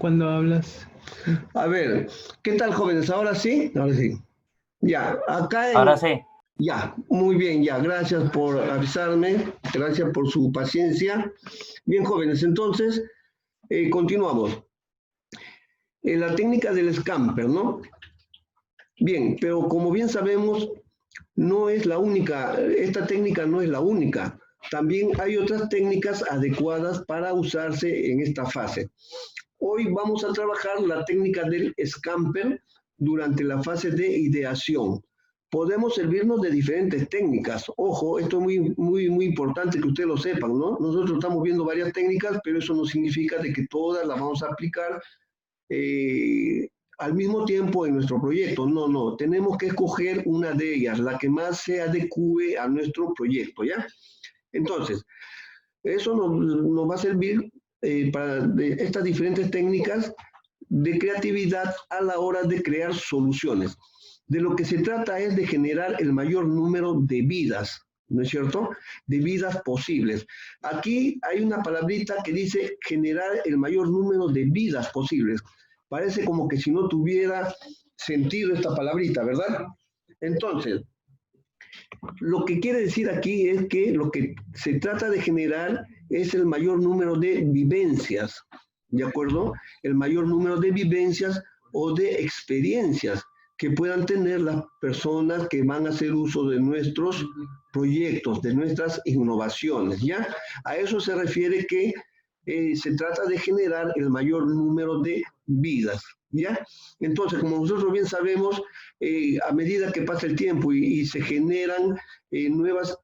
cuando hablas. A ver, ¿qué tal, jóvenes? ¿Ahora sí? Ahora sí. Ya, acá en... Ahora sí. Ya, muy bien, ya. Gracias por avisarme. Gracias por su paciencia. Bien, jóvenes, entonces, continuamos. La técnica del scamper, ¿no? Bien, pero como bien sabemos, no es la única, esta técnica no es la única. También hay otras técnicas adecuadas para usarse en esta fase. Hoy vamos a trabajar la técnica del scamper durante la fase de ideación. Podemos servirnos de diferentes técnicas. Ojo, esto es muy importante que ustedes lo sepan, ¿no? Nosotros estamos viendo varias técnicas, pero eso no significa de que todas las vamos a aplicar al mismo tiempo en nuestro proyecto. No, tenemos que escoger una de ellas, la que más se adecue a nuestro proyecto, ¿ya? Entonces, eso nos va a servir para estas diferentes técnicas de creatividad a la hora de crear soluciones. De lo que se trata es de generar el mayor número de vidas, ¿no es cierto? De vidas posibles. Aquí hay una palabrita que dice generar el mayor número de vidas posibles. Parece como que si no tuviera sentido esta palabrita, ¿verdad? Entonces, lo que quiere decir aquí es que lo que se trata de generar es el mayor número de vivencias, ¿de acuerdo? El mayor número de vivencias o de experiencias que puedan tener las personas que van a hacer uso de nuestros proyectos, de nuestras innovaciones, ¿ya? A eso se refiere que se trata de generar el mayor número de vidas, ¿ya? Entonces, como nosotros bien sabemos, a medida que pasa el tiempo y se generan nuevos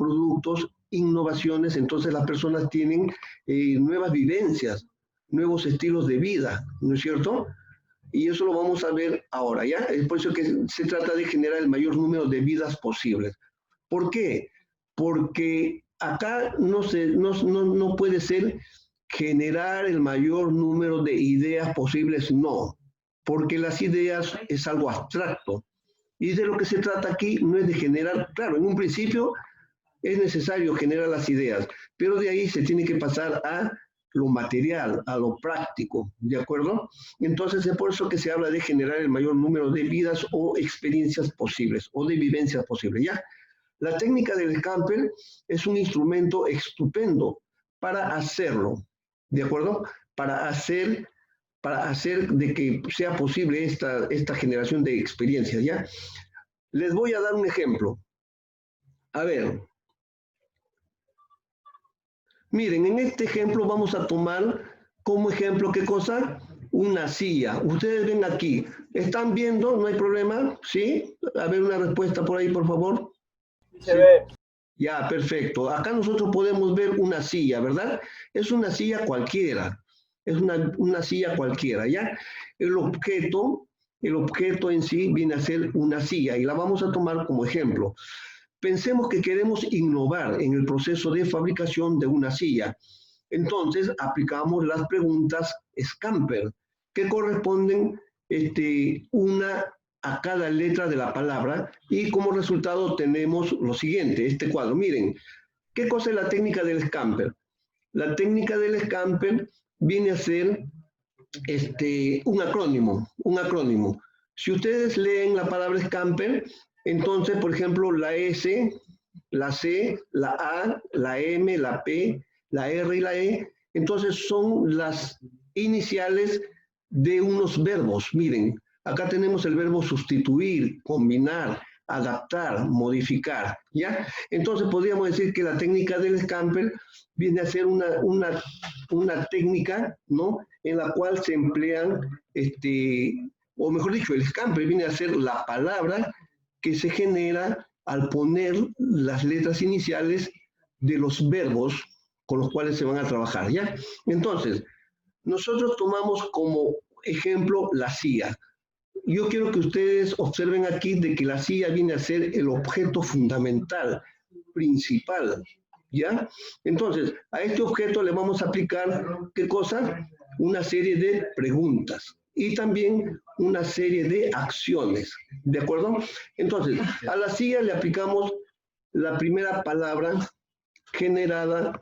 productos, innovaciones, entonces las personas tienen nuevas vivencias, nuevos estilos de vida, ¿no es cierto? Y eso lo vamos a ver ahora, ¿ya? Es por eso que se trata de generar el mayor número de vidas posibles. ¿Por qué? Porque acá no puede ser generar el mayor número de ideas posibles, no, porque las ideas es algo abstracto. Y de lo que se trata aquí no es de generar, claro, en un principio es necesario generar las ideas, pero de ahí se tiene que pasar a lo material, a lo práctico, ¿de acuerdo? Entonces es por eso que se habla de generar el mayor número de vidas o experiencias posibles, o de vivencias posibles, ¿ya? La técnica del scamper es un instrumento estupendo para hacerlo, ¿de acuerdo? Para hacer de que sea posible esta generación de experiencias, ¿ya? Les voy a dar un ejemplo. A ver, miren, en este ejemplo vamos a tomar como ejemplo, ¿qué cosa? Una silla. Ustedes ven aquí, ¿están viendo? ¿No hay problema? ¿Sí? A ver, una respuesta por ahí, por favor. Se ve. Ya, perfecto. Acá nosotros podemos ver una silla, ¿verdad? Es una silla cualquiera. Es una silla cualquiera, ¿ya? El objeto en sí viene a ser una silla y la vamos a tomar como ejemplo. Pensemos que queremos innovar en el proceso de fabricación de una silla. Entonces, aplicamos las preguntas Scamper, que corresponden una a cada letra de la palabra y como resultado tenemos lo siguiente, este cuadro. Miren, ¿qué cosa es la técnica del Scamper? La técnica del Scamper viene a ser un acrónimo. Si ustedes leen la palabra Scamper, entonces, por ejemplo, la S, la C, la A, la M, la P, la R y la E, entonces son las iniciales de unos verbos. Miren, acá tenemos el verbo sustituir, combinar, adaptar, modificar, ¿ya? Entonces podríamos decir que la técnica del Scamper viene a ser una técnica, ¿no? En la cual se emplean, o mejor dicho, el Scamper viene a ser la palabra que se genera al poner las letras iniciales de los verbos con los cuales se van a trabajar, ¿ya? Entonces, nosotros tomamos como ejemplo la silla. Yo quiero que ustedes observen aquí de que la silla viene a ser el objeto fundamental, principal, ¿ya? Entonces, a este objeto le vamos a aplicar, ¿qué cosa? Una serie de preguntas y también una serie de acciones, ¿de acuerdo? Entonces, a la silla le aplicamos la primera palabra generada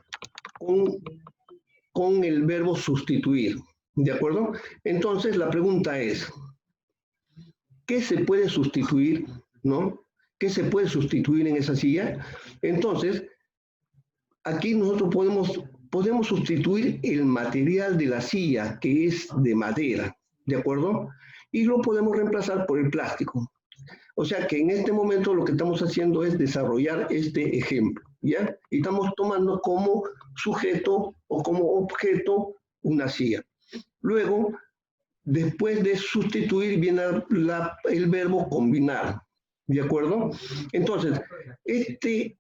con el verbo sustituir, ¿De acuerdo? Entonces, la pregunta es, ¿qué se puede sustituir, no? ¿Qué se puede sustituir en esa silla? Entonces, aquí nosotros podemos sustituir el material de la silla, que es de madera, ¿de acuerdo? Y lo podemos reemplazar por el plástico. O sea que en este momento lo que estamos haciendo es desarrollar este ejemplo, ¿ya? Y estamos tomando como sujeto o como objeto una silla. Luego, después de sustituir, viene el verbo combinar, ¿de acuerdo? Entonces, este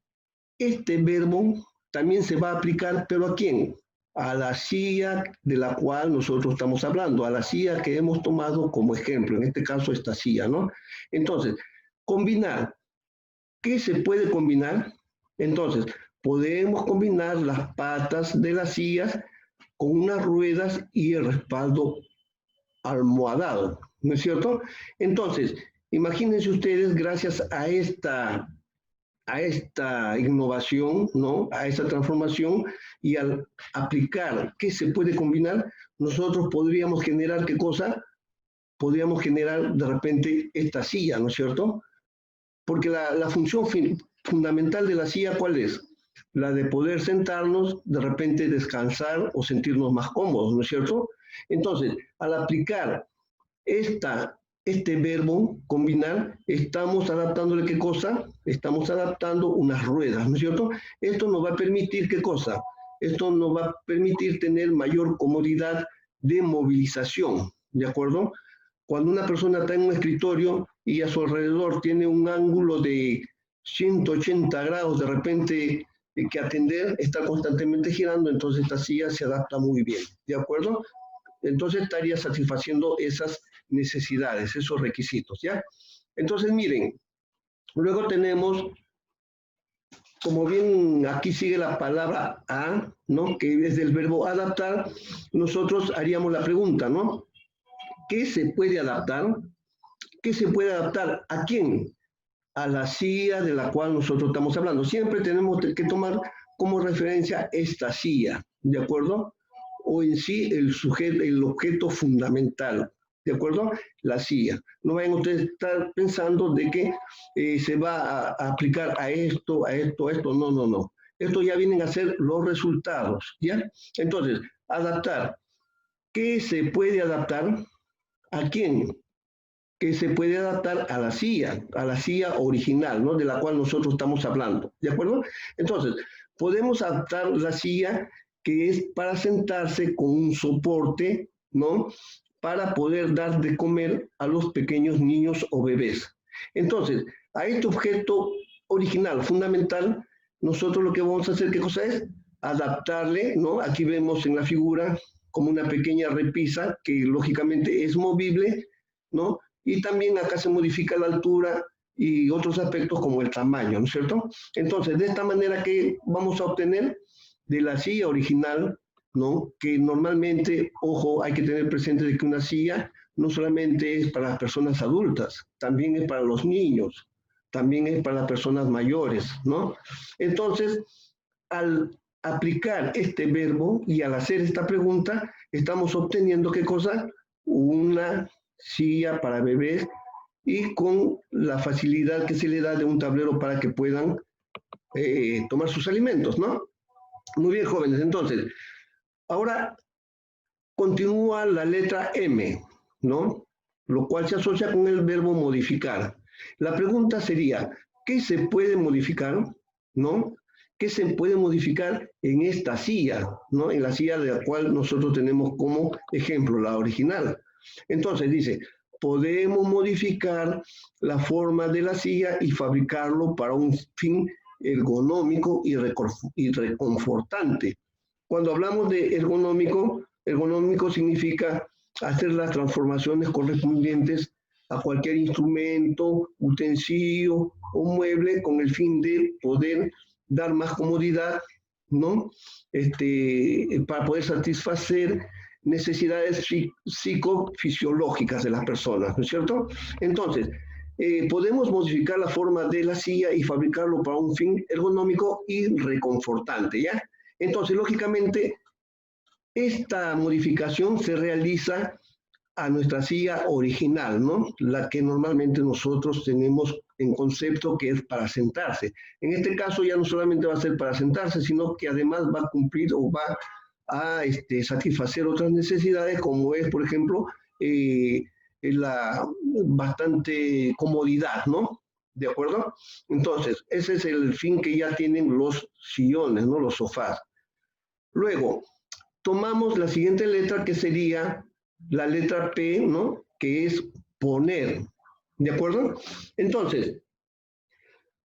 verbo también se va a aplicar, ¿pero a quién? A la silla de la cual nosotros estamos hablando, a la silla que hemos tomado como ejemplo, en este caso esta silla, ¿no? Entonces, combinar. ¿Qué se puede combinar? Entonces, podemos combinar las patas de las sillas con unas ruedas y el respaldo almohadado, ¿no es cierto? Entonces, imagínense ustedes, gracias a esta innovación, ¿no? A esta transformación y al aplicar qué se puede combinar, nosotros podríamos generar qué cosa, podríamos generar de repente esta silla, ¿no es cierto? Porque la función fundamental de la silla, ¿cuál es? La de poder sentarnos, de repente descansar o sentirnos más cómodos, ¿no es cierto? Entonces, al aplicar este verbo, combinar, estamos adaptándole qué cosa? Estamos adaptando unas ruedas, ¿no es cierto? Esto nos va a permitir qué cosa? Esto nos va a permitir tener mayor comodidad de movilización, ¿de acuerdo? Cuando una persona está en un escritorio y a su alrededor tiene un ángulo de 180 grados de repente que atender, está constantemente girando, entonces esta silla se adapta muy bien, ¿de acuerdo? Entonces estaría satisfaciendo esas necesidades, esos requisitos, ¿ya? Entonces, miren, luego tenemos, como bien aquí sigue la palabra a, ¿no? Que es del verbo adaptar, nosotros haríamos la pregunta, ¿no? ¿Qué se puede adaptar? ¿Qué se puede adaptar? ¿A quién? A la silla de la cual nosotros estamos hablando. Siempre tenemos que tomar como referencia esta silla, ¿de acuerdo? O en sí el sujeto, el objeto fundamental, ¿de acuerdo? La silla. No vayan ustedes a estar pensando de que se va a aplicar a esto, a esto, a esto. No, no, no. Esto ya vienen a ser los resultados, ¿ya? Entonces, adaptar. ¿Qué se puede adaptar? ¿A quién? Que se puede adaptar a la silla original, ¿no? De la cual nosotros estamos hablando, ¿de acuerdo? Entonces, podemos adaptar la silla que es para sentarse con un soporte, ¿no? Para poder dar de comer a los pequeños niños o bebés. Entonces, a este objeto original, fundamental, nosotros lo que vamos a hacer, ¿qué cosa es? Adaptarle, ¿no? Aquí vemos en la figura como una pequeña repisa que lógicamente es movible, ¿no? Y también acá se modifica la altura y otros aspectos como el tamaño, ¿no es cierto? Entonces, de esta manera que vamos a obtener de la silla original, ¿no? Que normalmente, ojo, hay que tener presente de que una silla no solamente es para las personas adultas, también es para los niños, también es para las personas mayores, ¿no? Entonces, al aplicar este verbo y al hacer esta pregunta, estamos obteniendo ¿qué cosa? Una silla para bebés y con la facilidad que se le da de un tablero para que puedan tomar sus alimentos, ¿no? Muy bien, jóvenes. Entonces, ahora continúa la letra M, ¿no? Lo cual se asocia con el verbo modificar. La pregunta sería, ¿qué se puede modificar, ¿no? ¿Qué se puede modificar en esta silla, ¿no? En la silla de la cual nosotros tenemos como ejemplo, la original. Entonces dice, podemos modificar la forma de la silla y fabricarlo para un fin ergonómico y reconfortante. Cuando hablamos de ergonómico significa hacer las transformaciones correspondientes a cualquier instrumento, utensilio o mueble con el fin de poder dar más comodidad, ¿no? Para poder satisfacer necesidades psicofisiológicas de las personas, ¿no es cierto? Entonces, podemos modificar la forma de la silla y fabricarlo para un fin ergonómico y reconfortante, ¿ya? Entonces, lógicamente, esta modificación se realiza a nuestra silla original, ¿no? La que normalmente nosotros tenemos en concepto que es para sentarse. En este caso ya no solamente va a ser para sentarse, sino que además va a cumplir o va a satisfacer otras necesidades, como es, por ejemplo, la bastante comodidad, ¿no? ¿De acuerdo? Entonces, ese es el fin que ya tienen los sillones, ¿no? Los sofás. Luego, tomamos la siguiente letra que sería la letra P, ¿no? Que es poner, ¿de acuerdo? Entonces,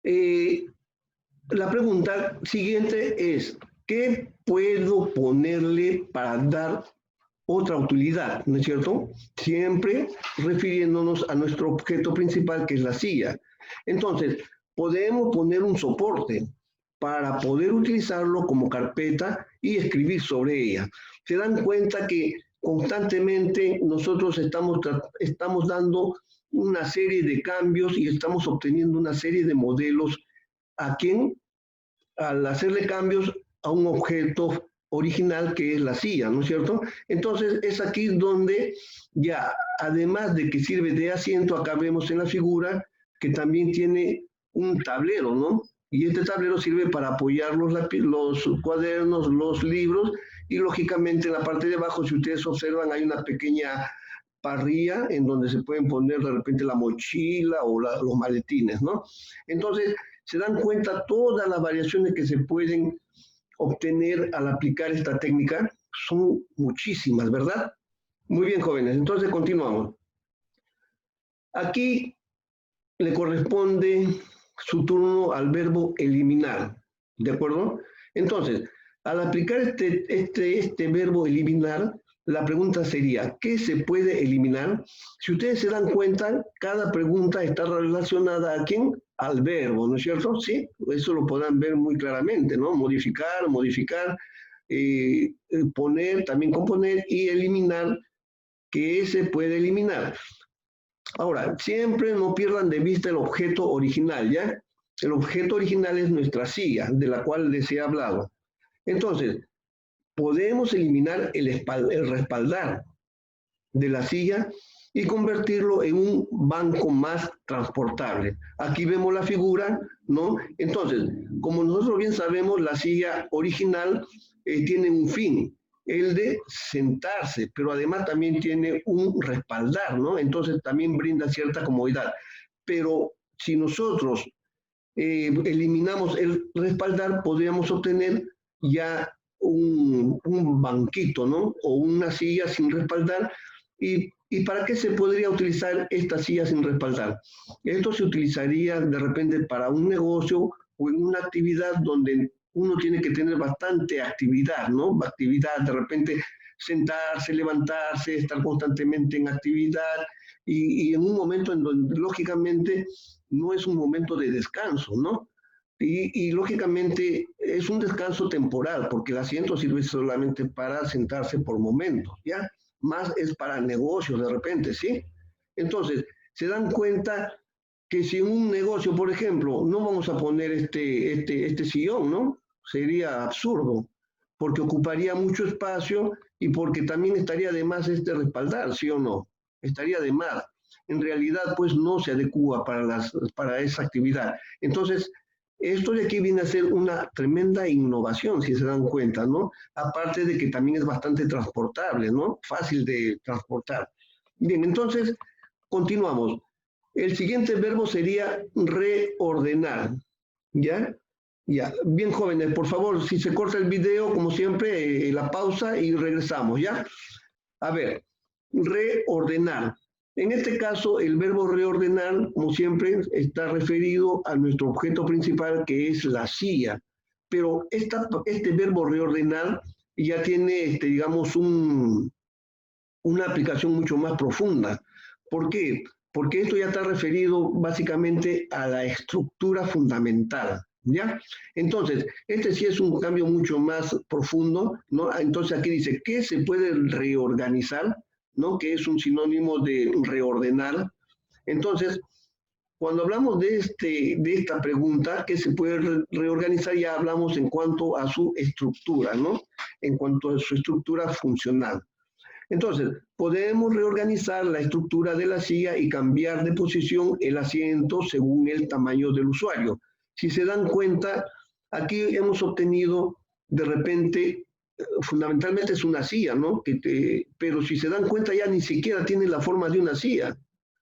la pregunta siguiente es, ¿qué puedo ponerle para dar otra utilidad, ¿no es cierto? Siempre refiriéndonos a nuestro objeto principal, que es la silla. Entonces, podemos poner un soporte para poder utilizarlo como carpeta y escribir sobre ella. Se dan cuenta que constantemente nosotros estamos dando una serie de cambios y estamos obteniendo una serie de modelos a quien, al hacerle cambios a un objeto original que es la silla, ¿no es cierto? Entonces es aquí donde ya, además de que sirve de asiento, acá vemos en la figura que también tiene un tablero, ¿no? Y este tablero sirve para apoyar los cuadernos, los libros, y lógicamente en la parte de abajo, si ustedes observan, hay una pequeña parrilla en donde se pueden poner de repente la mochila o los maletines, ¿no? Entonces, se dan cuenta todas las variaciones que se pueden obtener al aplicar esta técnica. Son muchísimas, ¿verdad? Muy bien, jóvenes. Entonces, continuamos. Aquí le corresponde su turno al verbo eliminar, ¿de acuerdo? Entonces, al aplicar este verbo eliminar, la pregunta sería, ¿qué se puede eliminar? Si ustedes se dan cuenta, cada pregunta está relacionada a quién, al verbo, ¿no es cierto? Sí, eso lo podrán ver muy claramente, ¿no? Modificar, poner, también componer y eliminar, ¿qué se puede eliminar? Ahora, siempre no pierdan de vista el objeto original, ¿ya? El objeto original es nuestra silla, de la cual les he hablado. Entonces, podemos eliminar el respaldar de la silla y convertirlo en un banco más transportable. Aquí vemos la figura, ¿no? Entonces, como nosotros bien sabemos, la silla original tiene un fin, el de sentarse, pero además también tiene un respaldar, ¿no? Entonces también brinda cierta comodidad. Pero si nosotros eliminamos el respaldar, podríamos obtener ya un banquito, ¿no? O una silla sin respaldar. ¿Y para qué se podría utilizar esta silla sin respaldar? Esto se utilizaría de repente para un negocio o en una actividad donde uno tiene que tener bastante actividad, ¿no? Actividad, de repente sentarse, levantarse, estar constantemente en actividad y en un momento en donde lógicamente no es un momento de descanso, ¿no? Y lógicamente es un descanso temporal, porque el asiento sirve solamente para sentarse por momentos, ¿ya? Más es para negocios de repente, ¿sí? Entonces, se dan cuenta que si en un negocio, por ejemplo, no vamos a poner este sillón, ¿no? Sería absurdo, porque ocuparía mucho espacio y porque también estaría de más este respaldar, ¿sí o no? Estaría de más. En realidad, pues no se adecua para esa actividad. Entonces, esto de aquí viene a ser una tremenda innovación, si se dan cuenta, ¿no? Aparte de que también es bastante transportable, ¿no? Fácil de transportar. Bien, entonces, continuamos. El siguiente verbo sería reordenar, ¿ya? Ya, bien jóvenes, por favor, si se corta el video, como siempre, la pausa y regresamos, ¿ya? A ver, reordenar. En este caso, el verbo reordenar, como siempre, está referido a nuestro objeto principal, que es la silla. Pero este verbo reordenar ya tiene, digamos, una aplicación mucho más profunda. ¿Por qué? Porque esto ya está referido básicamente a la estructura fundamental, ¿ya? Entonces, este sí es un cambio mucho más profundo, ¿no? Entonces aquí dice, ¿qué se puede reorganizar? ¿No? Que es un sinónimo de reordenar. Entonces, cuando hablamos de esta pregunta, que se puede reorganizar, ya hablamos en cuanto a su estructura, ¿no? En cuanto a su estructura funcional. Entonces, podemos reorganizar la estructura de la silla y cambiar de posición el asiento según el tamaño del usuario. Si se dan cuenta, aquí hemos obtenido, de repente, fundamentalmente es una silla, ¿no? Pero si se dan cuenta, ya ni siquiera tiene la forma de una silla.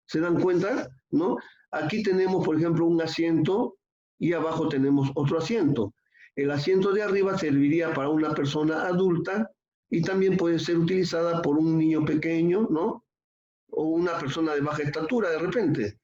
¿Se dan cuenta? ¿No? Aquí tenemos, por ejemplo, un asiento y abajo tenemos otro asiento. El asiento de arriba serviría para una persona adulta y también puede ser utilizada por un niño pequeño, ¿no? O una persona de baja estatura de repente.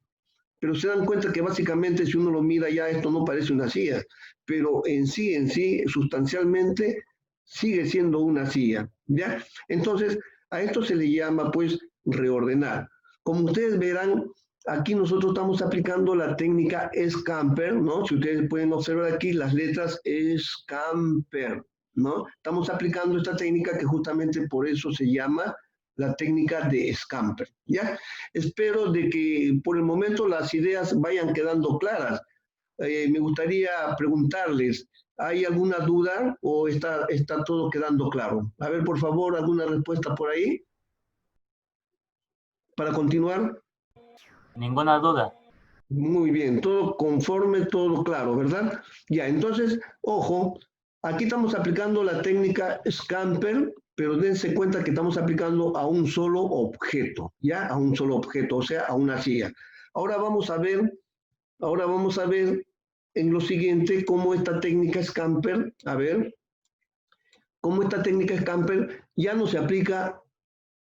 Pero se dan cuenta que básicamente si uno lo mira ya esto no parece una silla, pero en sí, sustancialmente sigue siendo una silla, ¿ya? Entonces, a esto se le llama pues reordenar. Como ustedes verán, aquí nosotros estamos aplicando la técnica Scamper, ¿no? Si ustedes pueden observar aquí las letras Scamper, ¿no? Estamos aplicando esta técnica que justamente por eso se llama la técnica de Scamper, ¿ya? Espero de que por el momento las ideas vayan quedando claras. Me gustaría preguntarles, ¿hay alguna duda o está todo quedando claro? A ver, por favor, alguna respuesta por ahí para continuar. Ninguna duda. Muy bien, todo conforme, todo claro, ¿verdad? Ya, entonces, ojo, aquí estamos aplicando la técnica Scamper, pero dense cuenta que estamos aplicando a un solo objeto, ¿ya? A un solo objeto, o sea, a una silla. Ahora vamos a ver en lo siguiente cómo esta técnica Scamper, cómo esta técnica Scamper ya no se aplica.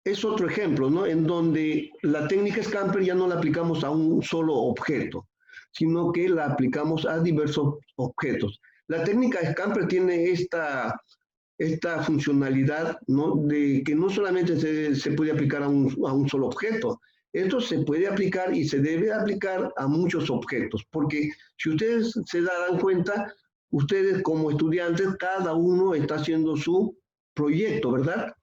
Es otro ejemplo, ¿no? En donde la técnica Scamper ya no la aplicamos a un solo objeto, sino que la aplicamos a diversos objetos. La técnica Scamper tiene esta funcionalidad, ¿no? De que no solamente se puede aplicar a un solo objeto, esto se puede aplicar y se debe aplicar a muchos objetos, porque si ustedes se darán cuenta, ustedes como estudiantes, cada uno está haciendo su proyecto, ¿verdad?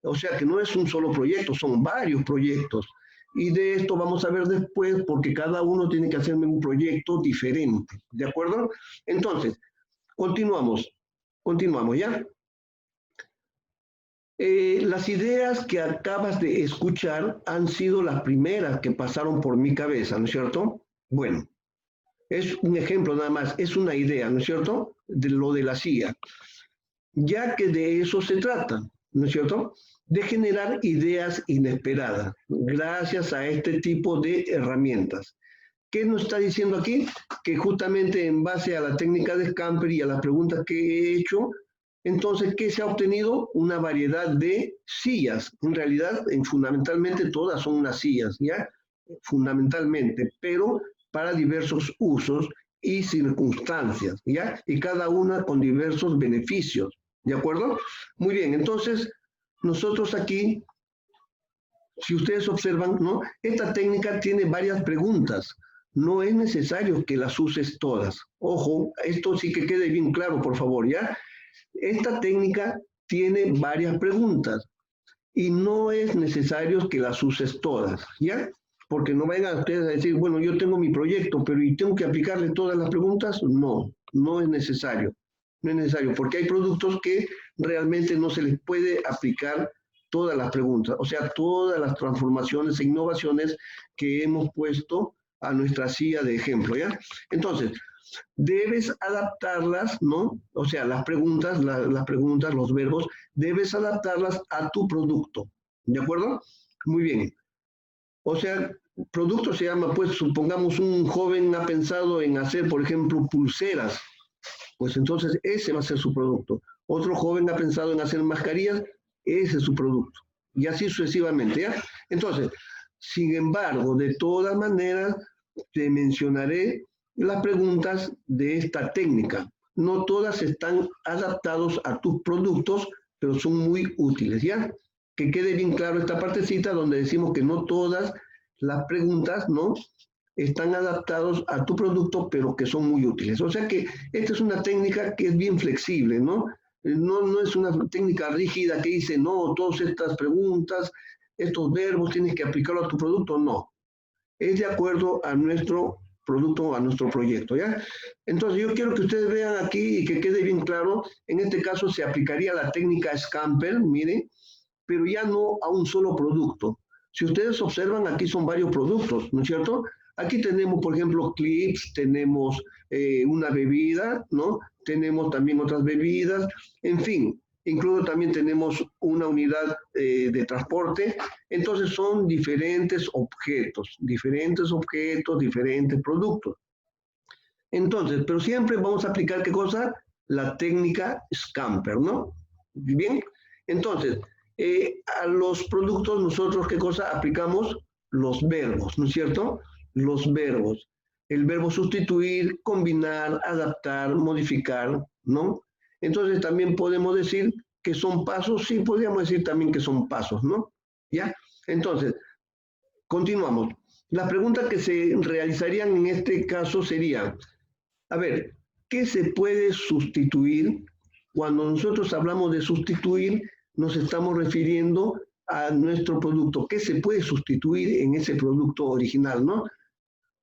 O sea que no es un solo proyecto, son varios proyectos. Y de esto vamos a ver después porque cada uno tiene que hacerme un proyecto diferente. ¿De acuerdo? Entonces, continuamos, ¿ya? Las ideas que acabas de escuchar han sido las primeras que pasaron por mi cabeza, ¿no es cierto? Bueno, es un ejemplo nada más, es una idea, ¿no es cierto? De lo de la CIA. Ya que de eso se trata, ¿no es cierto? De generar ideas inesperadas gracias a este tipo de herramientas. ¿Qué nos está diciendo aquí? Que justamente en base a la técnica de Scamper y a las preguntas que he hecho, entonces, ¿qué se ha obtenido? Una variedad de sillas. En realidad, fundamentalmente todas son unas sillas, ¿ya? Fundamentalmente, pero para diversos usos y circunstancias, ¿ya? Y cada una con diversos beneficios, ¿de acuerdo? Muy bien, entonces, nosotros aquí, si ustedes observan, ¿no? Esta técnica tiene varias preguntas. No es necesario que las uses todas. Ojo, esto sí que quede bien claro, por favor, ¿ya? Esta técnica tiene varias preguntas y no es necesario que las uses todas, ¿ya? Porque no vayan ustedes a decir, bueno, yo tengo mi proyecto, pero ¿y tengo que aplicarle todas las preguntas? No, no es necesario. No es necesario, porque hay productos que realmente no se les puede aplicar todas las preguntas, o sea, todas las transformaciones e innovaciones que hemos puesto a nuestra silla de ejemplo, ¿ya? Entonces, debes adaptarlas, ¿no? O sea, las preguntas, los verbos, debes adaptarlas a tu producto, ¿de acuerdo? Muy bien. O sea, producto se llama, pues, supongamos un joven ha pensado en hacer, por ejemplo, pulseras, pues entonces ese va a ser su producto. Otro joven ha pensado en hacer mascarillas, ese es su producto. Y así sucesivamente, ¿ya? Entonces, sin embargo, de todas maneras, te mencionaré las preguntas de esta técnica. No todas están adaptadas a tus productos, pero son muy útiles, ¿ya? Que quede bien claro esta partecita donde decimos que no todas las preguntas, ¿no? Están adaptados a tu producto, pero que son muy útiles. O sea que esta es una técnica que es bien flexible, ¿no? No es una técnica rígida que dice, no, todas estas preguntas, estos verbos tienes que aplicarlo a tu producto, no. Es de acuerdo a nuestro producto, a nuestro proyecto, ¿ya? Entonces yo quiero que ustedes vean aquí y que quede bien claro, en este caso se aplicaría la técnica Scamper, miren, pero ya no a un solo producto. Si ustedes observan, aquí son varios productos, ¿no es cierto? Aquí tenemos, por ejemplo, clips, tenemos una bebida, ¿no? Tenemos también otras bebidas, en fin, incluso también tenemos una unidad de transporte. Entonces son diferentes objetos, diferentes productos. Entonces, pero siempre vamos a aplicar, ¿qué cosa? La técnica Scamper, ¿no? Bien, entonces, a los productos nosotros, ¿qué cosa? Aplicamos los verbos, ¿no es cierto? Los verbos. El verbo sustituir, combinar, adaptar, modificar, ¿no? Entonces también podemos decir que son pasos, sí, podríamos decir también que son pasos, ¿no? ¿Ya? Entonces, continuamos. Las preguntas que se realizarían en este caso serían, a ver, ¿qué se puede sustituir? Cuando nosotros hablamos de sustituir, nos estamos refiriendo a nuestro producto. ¿Qué se puede sustituir en ese producto original, no?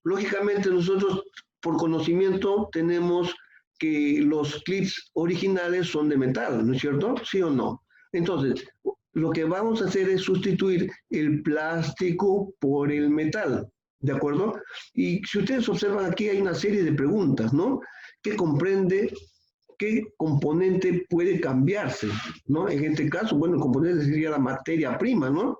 Lógicamente nosotros, por conocimiento, tenemos que los clips originales son de metal, ¿no es cierto? ¿Sí o no? Entonces, lo que vamos a hacer es sustituir el plástico por el metal, ¿de acuerdo? Y si ustedes observan aquí hay una serie de preguntas, ¿no? Que comprende qué componente puede cambiarse, ¿no? En este caso, bueno, el componente sería la materia prima, ¿no?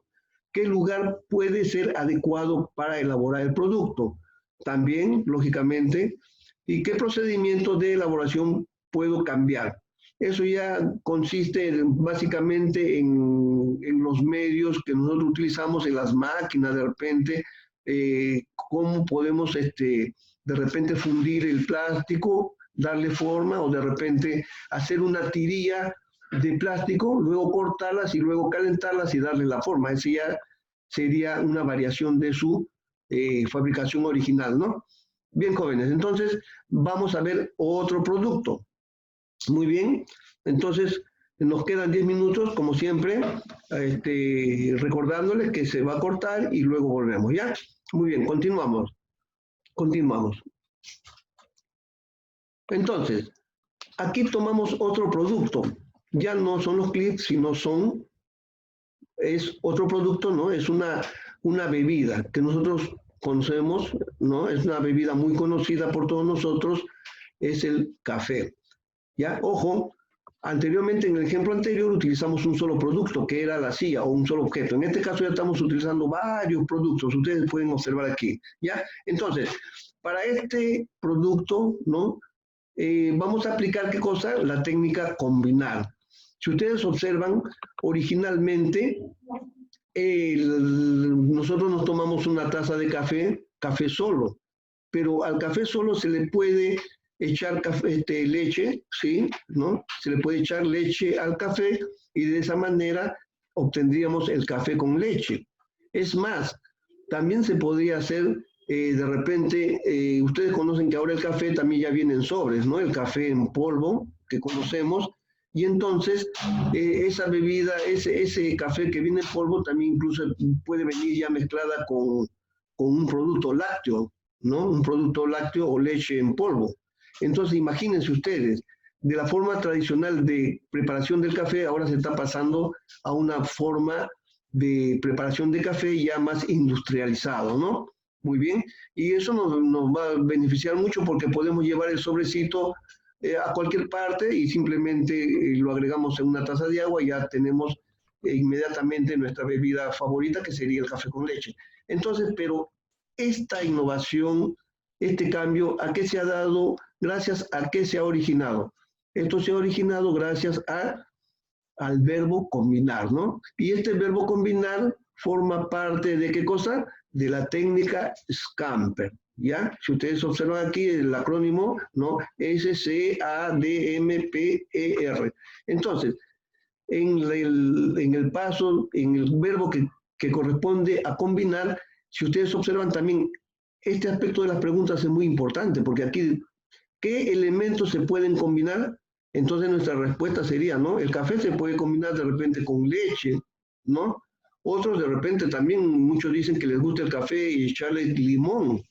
¿Qué lugar puede ser adecuado para elaborar el producto? También, lógicamente, ¿y qué procedimiento de elaboración puedo cambiar? Eso ya consiste básicamente en los medios que nosotros utilizamos, en las máquinas, de repente, cómo podemos, de repente, fundir el plástico, darle forma, o de repente hacer una tirilla de plástico, luego cortarlas y luego calentarlas y darle la forma. Ese ya sería una variación de su fabricación original, ¿no? Bien, jóvenes, entonces vamos a ver otro producto. Muy bien, entonces nos quedan 10 minutos, como siempre, recordándoles que se va a cortar y luego volvemos, ¿ya? Muy bien, continuamos. Entonces, aquí tomamos otro producto. Ya no son los clips, sino es otro producto, ¿no? Es una bebida que nosotros conocemos, ¿no? Es una bebida muy conocida por todos nosotros, es el café. ¿Ya? Ojo, anteriormente, en el ejemplo anterior, utilizamos un solo producto, que era la silla, o un solo objeto. En este caso ya estamos utilizando varios productos, ustedes pueden observar aquí, ¿ya? Entonces, para este producto, ¿no? Vamos a aplicar, ¿qué cosa? La técnica combinar. Si ustedes observan, originalmente, nosotros nos tomamos una taza de café solo, pero al café solo se le puede echar leche, ¿sí? ¿No? Se le puede echar leche al café y de esa manera obtendríamos el café con leche. Es más, también se podría hacer, de repente, ustedes conocen que ahora el café también ya viene en sobres, ¿no? El café en polvo que conocemos, y entonces esa bebida, ese café que viene en polvo también incluso puede venir ya mezclada con un producto lácteo, ¿no? Un producto lácteo o leche en polvo. Entonces, imagínense ustedes, de la forma tradicional de preparación del café, ahora se está pasando a una forma de preparación de café ya más industrializado, ¿no? Muy bien, y eso nos va a beneficiar mucho porque podemos llevar el sobrecito a cualquier parte y simplemente lo agregamos en una taza de agua y ya tenemos inmediatamente nuestra bebida favorita, que sería el café con leche. Entonces, pero esta innovación, este cambio, ¿a qué se ha dado? ¿Gracias a qué se ha originado? Esto se ha originado gracias al verbo combinar, ¿no? Y este verbo combinar forma parte de ¿qué cosa? De la técnica Scamper, ¿ya? Si ustedes observan aquí el acrónimo, ¿no? S-C-A-D-M-P-E-R. Entonces, en el paso, en el verbo que corresponde a combinar, si ustedes observan también, este aspecto de las preguntas es muy importante, porque aquí, ¿qué elementos se pueden combinar? Entonces nuestra respuesta sería, ¿no? El café se puede combinar de repente con leche, ¿no? Otros de repente también, muchos dicen que les gusta el café y echarle limón,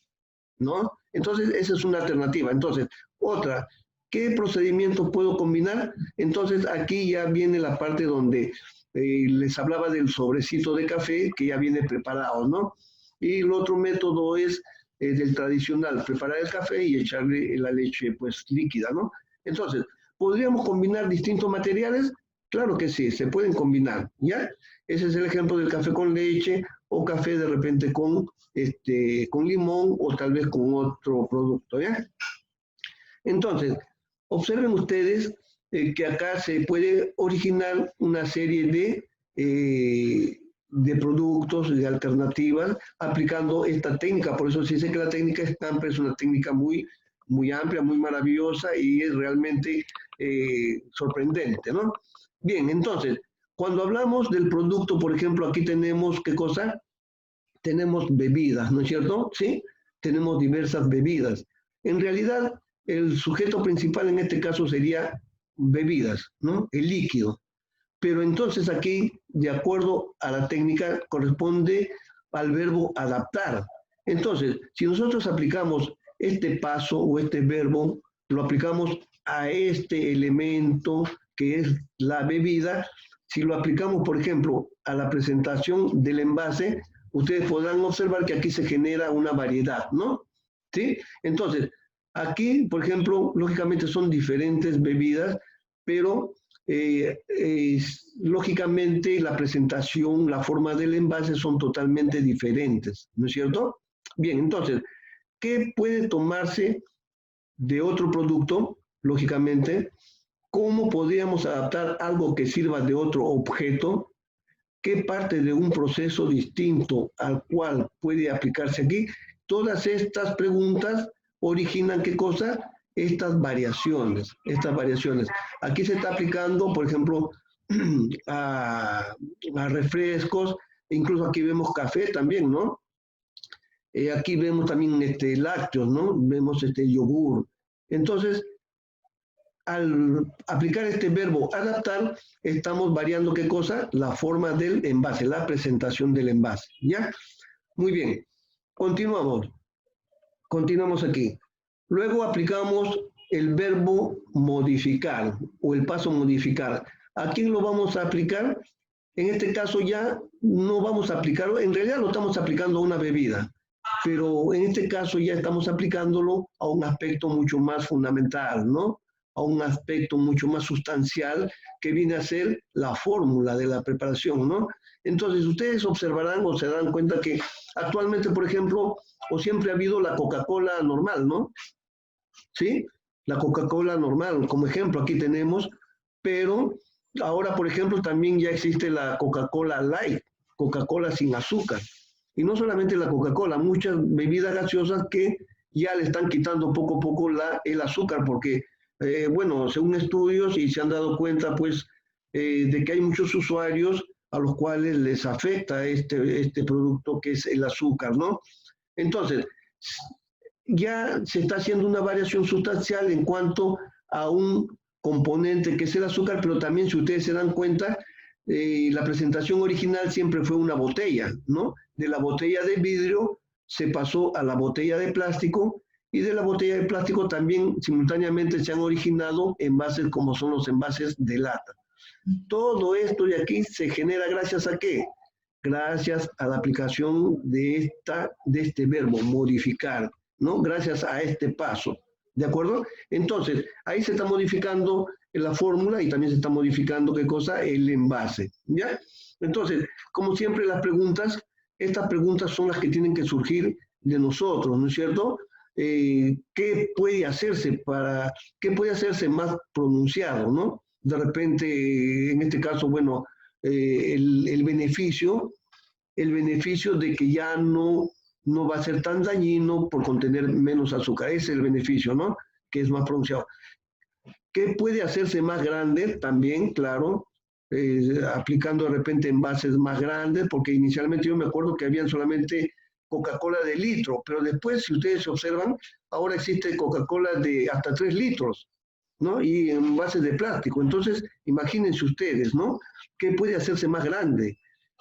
¿no? Entonces, esa es una alternativa. Entonces, otra, ¿qué procedimiento puedo combinar? Entonces, aquí ya viene la parte donde les hablaba del sobrecito de café que ya viene preparado, ¿no? Y el otro método es del tradicional, preparar el café y echarle la leche, pues, líquida, ¿no? Entonces, ¿podríamos combinar distintos materiales? Claro que sí, se pueden combinar, ¿ya? Ese es el ejemplo del café con leche o café de repente con limón o tal vez con otro producto, ¿ya? Entonces, observen ustedes que acá se puede originar una serie de productos, de alternativas, aplicando esta técnica. Por eso se dice que la técnica Stamper es una técnica muy, muy amplia, muy maravillosa y es realmente sorprendente, ¿no? Bien, entonces, cuando hablamos del producto, por ejemplo, aquí tenemos, ¿qué cosa? Tenemos bebidas, ¿no es cierto? Sí, tenemos diversas bebidas. En realidad, el sujeto principal en este caso sería bebidas, ¿no? El líquido. Pero entonces aquí, de acuerdo a la técnica, corresponde al verbo adaptar. Entonces, si nosotros aplicamos este paso o este verbo, lo aplicamos a este elemento que es la bebida, si lo aplicamos, por ejemplo, a la presentación del envase, ustedes podrán observar que aquí se genera una variedad, ¿no? ¿Sí? Entonces, aquí, por ejemplo, lógicamente son diferentes bebidas, pero lógicamente la presentación, la forma del envase son totalmente diferentes, ¿no es cierto? Bien, entonces, ¿qué puede tomarse de otro producto? Lógicamente, ¿cómo podríamos adaptar algo que sirva de otro objeto? ¿Qué parte de un proceso distinto al cual puede aplicarse aquí? Todas estas preguntas originan ¿qué cosa? Estas variaciones, estas variaciones. Aquí se está aplicando, por ejemplo, a refrescos, incluso aquí vemos café también, ¿no? Aquí vemos también lácteos, ¿no? Vemos yogur. Entonces, al aplicar este verbo adaptar, estamos variando ¿qué cosa? La forma del envase, la presentación del envase, ¿ya? Muy bien, continuamos. Continuamos aquí. Luego aplicamos el verbo modificar o el paso modificar. ¿A quién lo vamos a aplicar? En este caso ya no vamos a aplicarlo, en realidad lo estamos aplicando a una bebida, pero en este caso ya estamos aplicándolo a un aspecto mucho más fundamental, ¿no? A un aspecto mucho más sustancial que viene a ser la fórmula de la preparación, ¿no? Entonces ustedes observarán o se dan cuenta que actualmente, por ejemplo, o siempre ha habido la Coca-Cola normal, ¿no? ¿Sí? La Coca-Cola normal, como ejemplo, aquí tenemos, pero ahora, por ejemplo, también ya existe la Coca-Cola Light, Coca-Cola sin azúcar. Y no solamente la Coca-Cola, muchas bebidas gaseosas que ya le están quitando poco a poco el azúcar, porque, bueno, según estudios y se han dado cuenta, pues, de que hay muchos usuarios a los cuales les afecta este producto que es el azúcar, ¿no? Entonces, ya se está haciendo una variación sustancial en cuanto a un componente que es el azúcar, pero también si ustedes se dan cuenta, la presentación original siempre fue una botella, ¿no? De la botella de vidrio se pasó a la botella de plástico y de la botella de plástico también simultáneamente se han originado envases como son los envases de lata. Todo esto de aquí se genera gracias a ¿qué? Gracias a la aplicación de este verbo, modificar, ¿no? Gracias a este paso, ¿de acuerdo? Entonces, ahí se está modificando la fórmula y también se está modificando, ¿qué cosa? El envase, ¿ya? Entonces, como siempre estas preguntas son las que tienen que surgir de nosotros, ¿no es cierto? ¿Qué puede hacerse más pronunciado, ¿no? De repente, en este caso, bueno, el beneficio de que ya no va a ser tan dañino por contener menos azúcar. Ese es el beneficio, ¿no? Que es más pronunciado. ¿Qué puede hacerse más grande? También, claro, aplicando de repente envases más grandes, porque inicialmente yo me acuerdo que habían solamente Coca-Cola de litro, pero después, si ustedes observan, ahora existe Coca-Cola de hasta 3 litros, ¿no? Y envases de plástico. Entonces, imagínense ustedes, ¿no? ¿Qué puede hacerse más grande?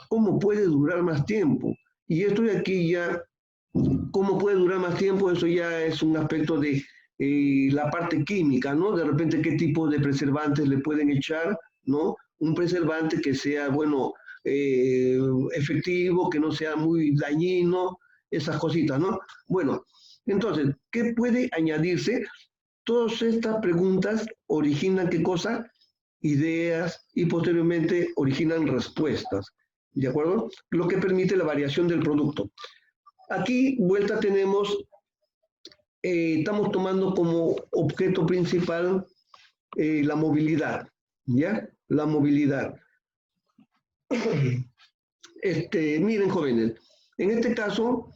¿Cómo puede durar más tiempo? Y esto de aquí ya ¿Cómo puede durar más tiempo? Eso ya es un aspecto de la parte química, ¿no? De repente, ¿qué tipo de preservantes le pueden echar, ¿no? Un preservante que sea, bueno, efectivo, que no sea muy dañino, esas cositas, ¿no? Bueno, entonces, ¿qué puede añadirse? Todas estas preguntas originan ¿qué cosa? Ideas y posteriormente originan respuestas, ¿de acuerdo? Lo que permite la variación del producto. Aquí, vuelta tenemos, estamos tomando como objeto principal la movilidad, ¿ya? La movilidad. Miren, jóvenes, en este caso,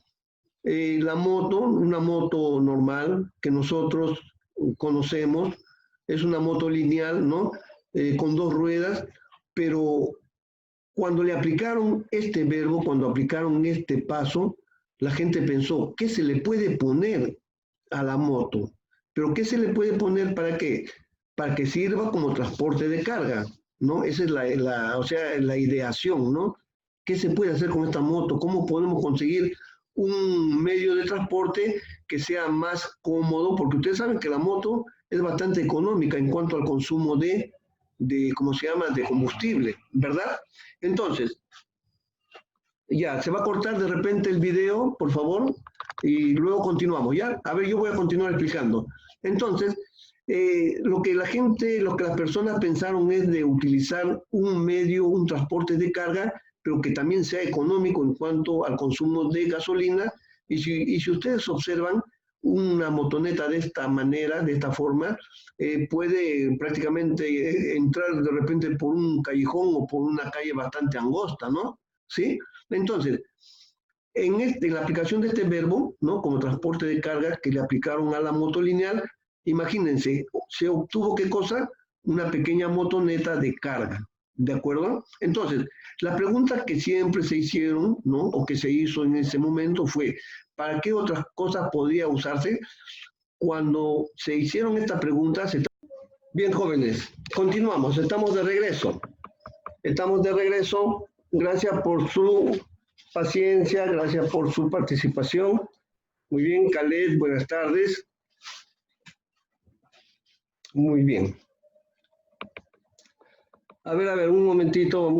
la moto, una moto normal que nosotros conocemos, es una moto lineal, ¿no? Con dos ruedas, pero cuando le aplicaron este verbo, cuando aplicaron este paso, la gente pensó, ¿qué se le puede poner a la moto? ¿Pero qué se le puede poner para qué? Para que sirva como transporte de carga, ¿no? Esa es o sea, la ideación, ¿no? ¿Qué se puede hacer con esta moto? ¿Cómo podemos conseguir un medio de transporte que sea más cómodo? Porque ustedes saben que la moto es bastante económica en cuanto al consumo ¿cómo se llama?, de combustible, ¿verdad? Entonces, ya, se va a cortar de repente el video, por favor, y luego continuamos, ¿ya? A ver, yo voy a continuar explicando. Entonces, lo que las personas pensaron es de utilizar un medio, un transporte de carga, pero que también sea económico en cuanto al consumo de gasolina. Y si ustedes observan, una motoneta de esta manera, de esta forma, puede prácticamente entrar de repente por un callejón o por una calle bastante angosta, ¿no? ¿Sí? Entonces, en la aplicación de este verbo, ¿no? Como transporte de carga que le aplicaron a la moto lineal, imagínense, se obtuvo ¿qué cosa? Una pequeña motoneta de carga, ¿de acuerdo? Entonces, la pregunta que siempre se hicieron, ¿no? O que se hizo en ese momento fue, ¿para qué otras cosas podría usarse? Cuando se hicieron esta pregunta, bien, jóvenes, continuamos, estamos de regreso. Estamos de regreso. Gracias por su paciencia, gracias por su participación. Muy bien, Khaled, buenas tardes. Muy bien. A ver, un momentito,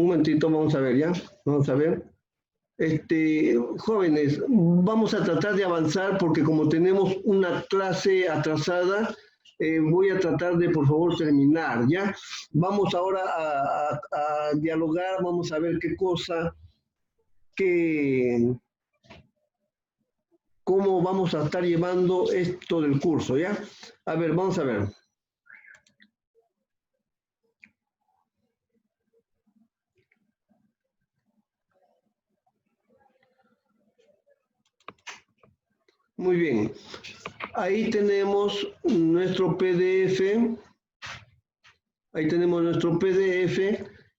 vamos a ver, ¿ya? Vamos a ver. Jóvenes, vamos a tratar de avanzar porque como tenemos una clase atrasada, voy a tratar de, por favor, terminar, ¿ya? Vamos ahora a dialogar, vamos a ver qué cosa, cómo vamos a estar llevando esto del curso, ¿ya? A ver, vamos a ver. Muy bien. Ahí tenemos nuestro PDF. Ahí tenemos nuestro PDF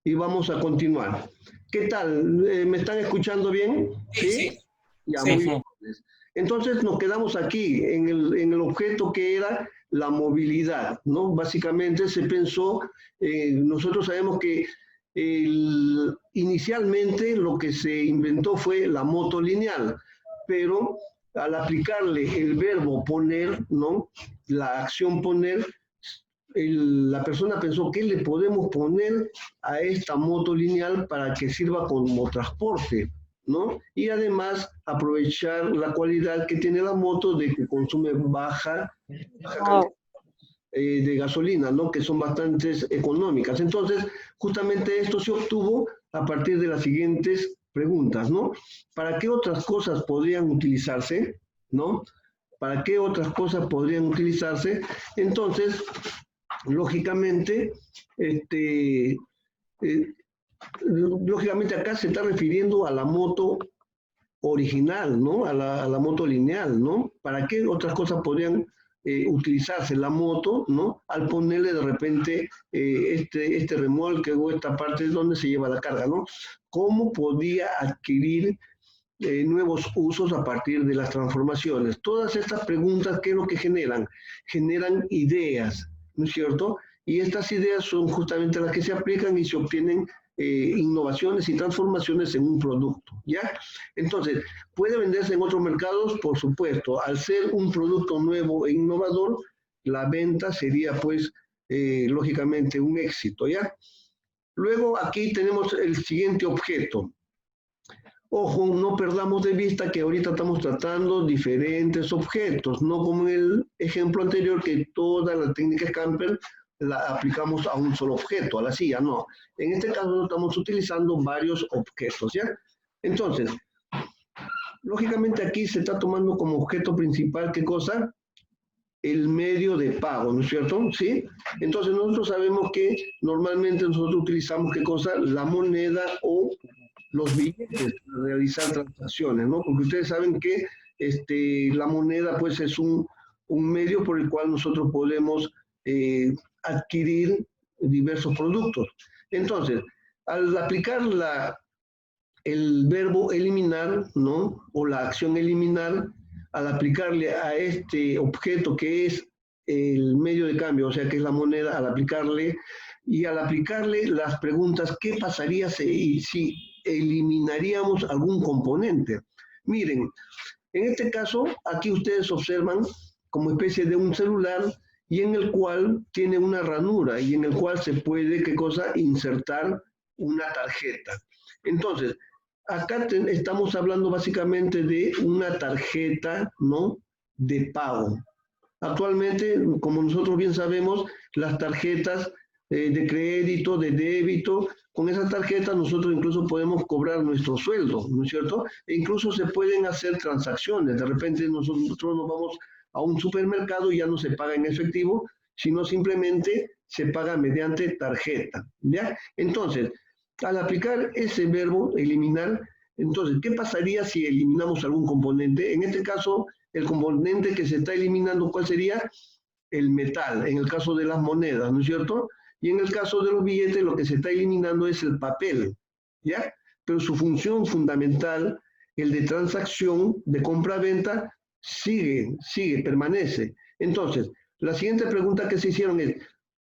y vamos a continuar. ¿Qué tal? ¿Me están escuchando bien? Sí. Ya, Sí, muy sí. bien. Entonces nos quedamos aquí en el objeto que era la movilidad, ¿no? Básicamente se pensó, nosotros sabemos que inicialmente lo que se inventó fue la moto lineal, pero al aplicarle el verbo poner, ¿no? La acción poner, la persona pensó, ¿qué le podemos poner a esta moto lineal para que sirva como transporte? ¿No? Y además aprovechar la cualidad que tiene la moto de que consume baja cantidad de gasolina, ¿no? Que son bastante económicas. Entonces, justamente esto se obtuvo a partir de las siguientes preguntas, ¿no? ¿Para qué otras cosas podrían utilizarse? ¿No? ¿Para qué otras cosas podrían utilizarse? Entonces, lógicamente, lógicamente acá se está refiriendo a la moto original, ¿no? A la moto lineal, ¿no? ¿Para qué otras cosas podrían utilizarse la moto, ¿no? Al ponerle de repente este remolque o esta parte donde se lleva la carga, ¿no? ¿Cómo podía adquirir nuevos usos a partir de las transformaciones? Todas estas preguntas, ¿qué es lo que generan? Generan ideas, ¿no es cierto? Y estas ideas son justamente las que se aplican y se obtienen innovaciones y transformaciones en un producto, ¿ya? Entonces, ¿puede venderse en otros mercados? Por supuesto. Al ser un producto nuevo e innovador, la venta sería, pues, lógicamente un éxito, ¿ya? Luego, aquí tenemos el siguiente objeto. Ojo, no perdamos de vista que ahorita estamos tratando diferentes objetos, no como en el ejemplo anterior que toda la técnica Camper la aplicamos a un solo objeto, a la silla, no. En este caso no estamos utilizando varios objetos, ¿ya? Entonces, lógicamente aquí se está tomando como objeto principal, ¿qué cosa? El medio de pago, ¿no es cierto? ¿Sí? Entonces nosotros sabemos que normalmente nosotros utilizamos, ¿qué cosa? La moneda o los billetes para realizar transacciones, ¿no? Porque ustedes saben que la moneda pues es un medio por el cual nosotros podemos adquirir diversos productos. Entonces, al aplicar el verbo eliminar, ¿no? O la acción eliminar, al aplicarle a este objeto que es el medio de cambio, o sea, que es la moneda, al aplicarle las preguntas, ¿qué pasaría si eliminaríamos algún componente? Miren, en este caso, aquí ustedes observan como especie de un celular y en el cual tiene una ranura y en el cual se puede, ¿qué cosa? Insertar una tarjeta. Entonces, acá estamos hablando básicamente de una tarjeta, ¿no? De pago. Actualmente, como nosotros bien sabemos, las tarjetas de crédito, de débito, con esas tarjetas nosotros incluso podemos cobrar nuestro sueldo, ¿no es cierto? E incluso se pueden hacer transacciones. De repente nosotros nos vamos a un supermercado y ya no se paga en efectivo, sino simplemente se paga mediante tarjeta, ¿ya? Entonces, al aplicar ese verbo eliminar, entonces, ¿qué pasaría si eliminamos algún componente? En este caso, el componente que se está eliminando, ¿cuál sería? El metal, en el caso de las monedas, ¿no es cierto? Y en el caso de los billetes, lo que se está eliminando es el papel, ¿ya? Pero su función fundamental, el de transacción, de compra-venta, sigue, permanece. Entonces, la siguiente pregunta que se hicieron es,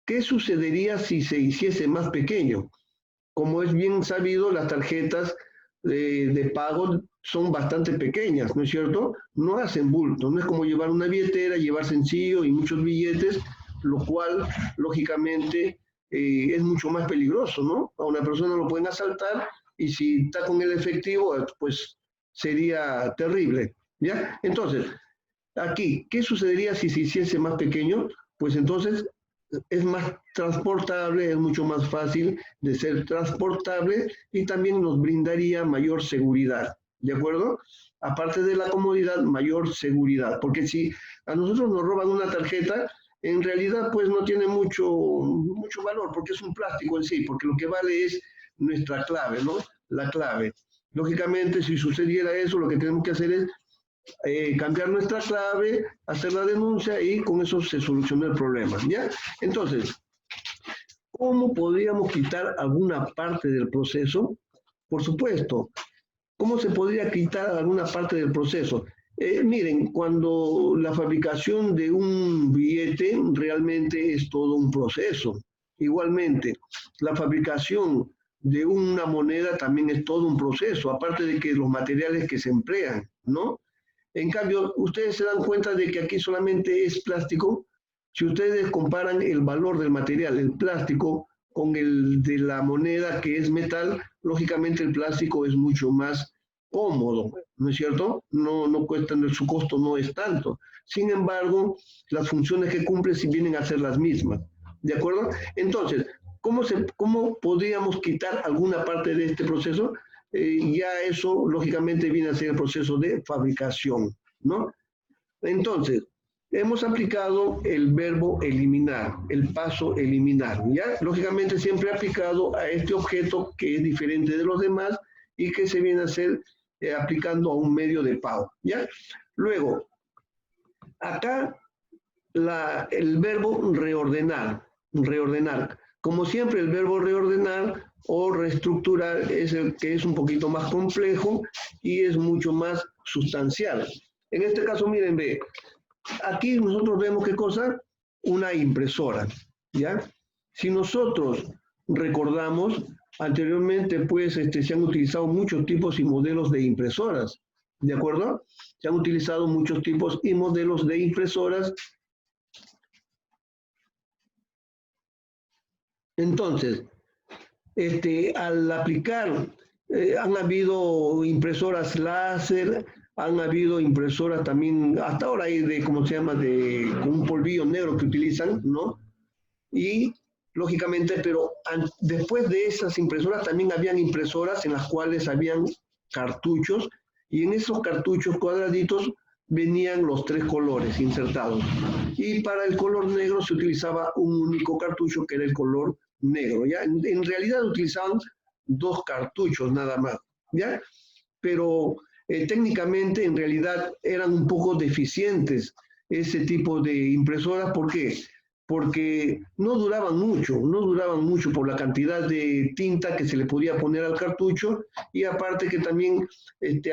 ¿qué sucedería si se hiciese más pequeño? Como es bien sabido, las tarjetas de pago son bastante pequeñas, ¿no es cierto? No hacen bulto, no es como llevar una billetera, llevar sencillo y muchos billetes, lo cual, lógicamente, es mucho más peligroso, ¿no? A una persona lo pueden asaltar y si está con el efectivo, pues sería terrible, ¿ya? Entonces, aquí, ¿qué sucedería si se hiciese más pequeño? Pues entonces es más transportable, es mucho más fácil de ser transportable y también nos brindaría mayor seguridad, ¿de acuerdo? Aparte de la comodidad, mayor seguridad, porque si a nosotros nos roban una tarjeta, en realidad pues no tiene mucho valor, porque es un plástico en sí, porque lo que vale es nuestra clave, ¿no? La clave. Lógicamente, si sucediera eso, lo que tenemos que hacer es cambiar nuestra clave, hacer la denuncia y con eso se soluciona el problema, ¿ya? Entonces, ¿cómo podríamos quitar alguna parte del proceso? Por supuesto, ¿cómo se podría quitar alguna parte del proceso? Miren, cuando la fabricación de un billete realmente es todo un proceso. Igualmente, la fabricación de una moneda también es todo un proceso, aparte de que los materiales que se emplean, ¿no? En cambio, ustedes se dan cuenta de que aquí solamente es plástico. Si ustedes comparan el valor del material, el plástico, con el de la moneda que es metal, lógicamente el plástico es mucho más cómodo, ¿no es cierto? No cuesta, su costo no es tanto. Sin embargo, las funciones que cumple sí vienen a ser las mismas, ¿de acuerdo? Entonces, ¿cómo podríamos quitar alguna parte de este proceso? Ya eso lógicamente viene a ser el proceso de fabricación, ¿no? Entonces, hemos aplicado el verbo eliminar, el paso eliminar, ¿ya? Lógicamente siempre aplicado a este objeto que es diferente de los demás y que se viene a ser aplicando a un medio de pago, ¿ya? Luego, acá el verbo reordenar. Como siempre, el verbo reordenar o reestructurar es el que es un poquito más complejo y es mucho más sustancial. En este caso, miren, ve, aquí nosotros vemos qué cosa, una impresora, ¿ya? Si nosotros recordamos, Anteriormente, pues, se han utilizado muchos tipos y modelos de impresoras, ¿de acuerdo? Se han utilizado muchos tipos y modelos de impresoras. Entonces, al aplicar, han habido impresoras láser, han habido impresoras también, hasta ahora hay de, ¿cómo se llama?, con un polvillo negro que utilizan, ¿no? Y lógicamente, pero después de esas impresoras también habían impresoras en las cuales habían cartuchos y en esos cartuchos cuadraditos venían los 3 colores insertados. Y para el color negro se utilizaba un único cartucho que era el color negro, ¿ya? En realidad utilizaban 2 cartuchos nada más, ¿ya? Pero técnicamente en realidad eran un poco deficientes ese tipo de impresoras. ¿Por qué? Porque no duraban mucho por la cantidad de tinta que se le podía poner al cartucho y aparte que también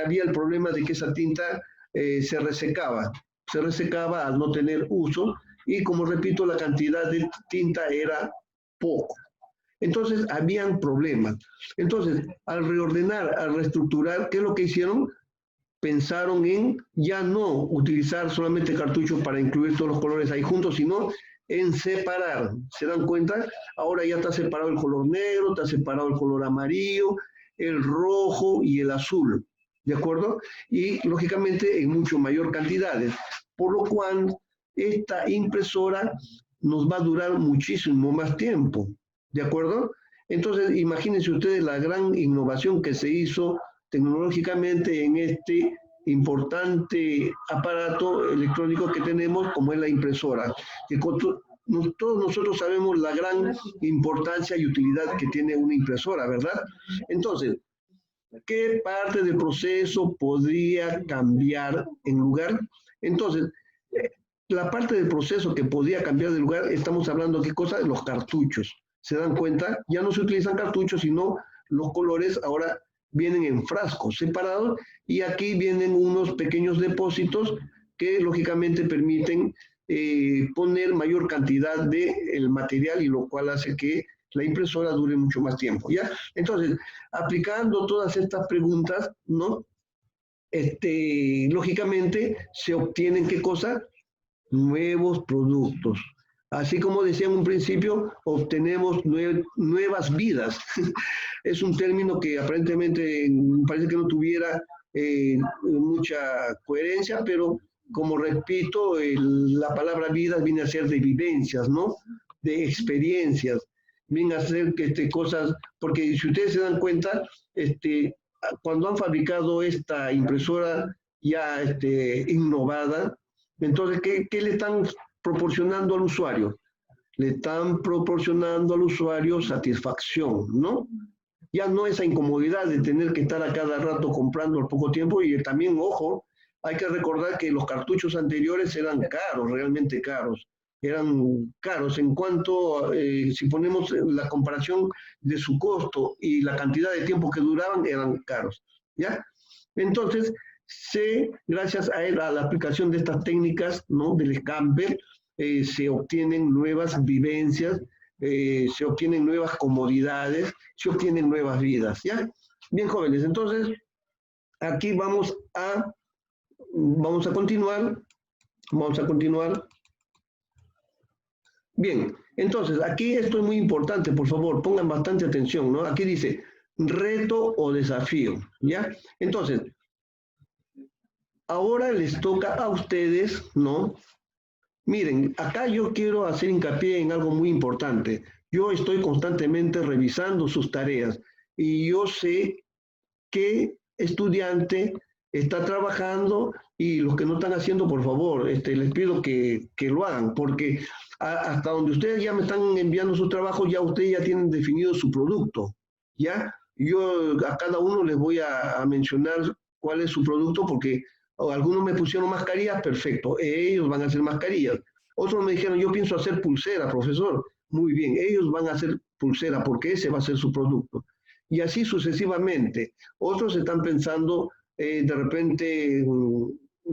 había el problema de que esa tinta se resecaba al no tener uso y como repito la cantidad de tinta era poco. Entonces habían problemas. Entonces al reordenar, al reestructurar, ¿qué es lo que hicieron? Pensaron en ya no utilizar solamente cartuchos para incluir todos los colores ahí juntos, sino en separar. ¿Se dan cuenta? Ahora ya está separado el color negro, está separado el color amarillo, el rojo y el azul. ¿De acuerdo? Y lógicamente en mucho mayor cantidades. Por lo cual esta impresora nos va a durar muchísimo más tiempo. ¿De acuerdo? Entonces imagínense ustedes la gran innovación que se hizo tecnológicamente en este importante aparato electrónico que tenemos como es la impresora, que todos nosotros sabemos la gran importancia y utilidad que tiene una impresora, ¿verdad? Entonces, ¿qué parte del proceso podría cambiar en lugar? Entonces, la parte del proceso que podría cambiar de lugar, estamos hablando de qué cosa, los cartuchos. ¿Se dan cuenta? Ya no se utilizan cartuchos, sino los colores ahora vienen en frascos separados y aquí vienen unos pequeños depósitos que lógicamente permiten poner mayor cantidad del material y lo cual hace que la impresora dure mucho más tiempo, ¿ya? Entonces, aplicando todas estas preguntas, ¿no? Lógicamente se obtienen, ¿qué cosa? Nuevos productos. Así como decía en un principio, obtenemos nuevas vidas. Es un término que aparentemente parece que no tuviera mucha coherencia, pero como repito, la palabra vidas viene a ser de vivencias, ¿no? De experiencias, viene a ser cosas, porque si ustedes se dan cuenta, cuando han fabricado esta impresora ya innovada, entonces, ¿qué le están proporcionando al usuario? Le están proporcionando al usuario satisfacción, ¿no? Ya no esa incomodidad de tener que estar a cada rato comprando al poco tiempo y también, ojo, hay que recordar que los cartuchos anteriores eran caros, realmente caros. Eran caros en cuanto, si ponemos la comparación de su costo y la cantidad de tiempo que duraban, eran caros, ¿ya? Entonces, gracias a la aplicación de estas técnicas, ¿no? Del scamper, se obtienen nuevas vivencias, se obtienen nuevas comodidades, se obtienen nuevas vidas, ¿ya? Bien, jóvenes, entonces, aquí vamos a continuar. Bien, entonces, aquí esto es muy importante, por favor, pongan bastante atención, ¿no? Aquí dice, reto o desafío, ¿ya? Entonces, ahora les toca a ustedes, ¿no? Miren, acá yo quiero hacer hincapié en algo muy importante. Yo estoy constantemente revisando sus tareas y yo sé qué estudiante está trabajando y los que no están haciendo, por favor, les pido que lo hagan, porque hasta donde ustedes ya me están enviando sus trabajos, ya ustedes ya tienen definido su producto, ¿ya? Yo a cada uno les voy a mencionar cuál es su producto, porque algunos me pusieron mascarillas, perfecto, ellos van a hacer mascarillas. Otros me dijeron, yo pienso hacer pulsera, profesor. Muy bien, ellos van a hacer pulsera porque ese va a ser su producto. Y así sucesivamente. Otros están pensando de repente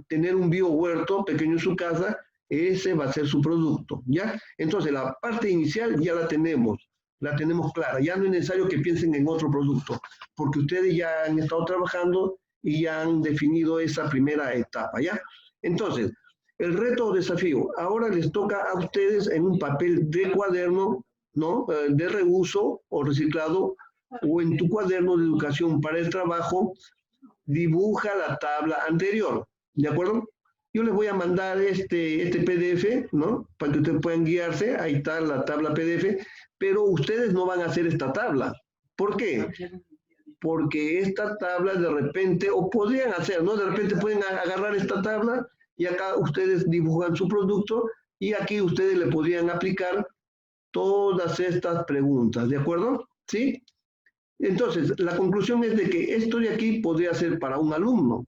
tener un biohuerto pequeño en su casa, ese va a ser su producto, ¿ya? Entonces la parte inicial ya la tenemos. la tenemos clara. Ya no es necesario que piensen en otro producto, porque ustedes ya han estado trabajando y ya han definido esa primera etapa, ¿ya? Entonces, el reto o desafío, ahora les toca a ustedes en un papel de cuaderno, ¿no? De reuso o reciclado, o en tu cuaderno de educación para el trabajo, dibuja la tabla anterior, ¿de acuerdo? Yo les voy a mandar este PDF, ¿no? Para que ustedes puedan guiarse, ahí está la tabla PDF, pero ustedes no van a hacer esta tabla. ¿Por qué? Porque esta tabla de repente, o podrían hacer, ¿no? De repente pueden agarrar esta tabla y acá ustedes dibujan su producto y aquí ustedes le podrían aplicar todas estas preguntas, ¿de acuerdo? ¿Sí? Entonces, la conclusión es de que esto de aquí podría ser para un alumno.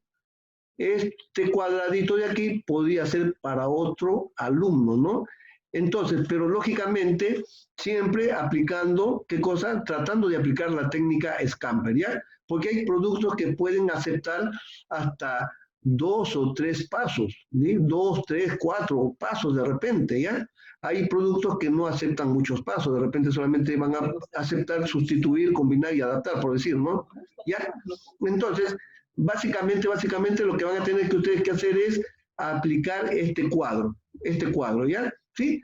Este cuadradito de aquí podría ser para otro alumno, ¿no? Entonces, pero lógicamente, siempre aplicando, ¿qué cosa? Tratando de aplicar la técnica Scamper, ¿ya? Porque hay productos que pueden aceptar hasta 2 o 3 pasos, ¿sí? 2, 3, 4 pasos de repente, ¿ya? Hay productos que no aceptan muchos pasos, de repente solamente van a aceptar sustituir, combinar y adaptar, por decir, ¿no? ¿Ya? Entonces, básicamente lo que van a tener que ustedes que hacer es aplicar este cuadro, ¿ya? ¿Sí?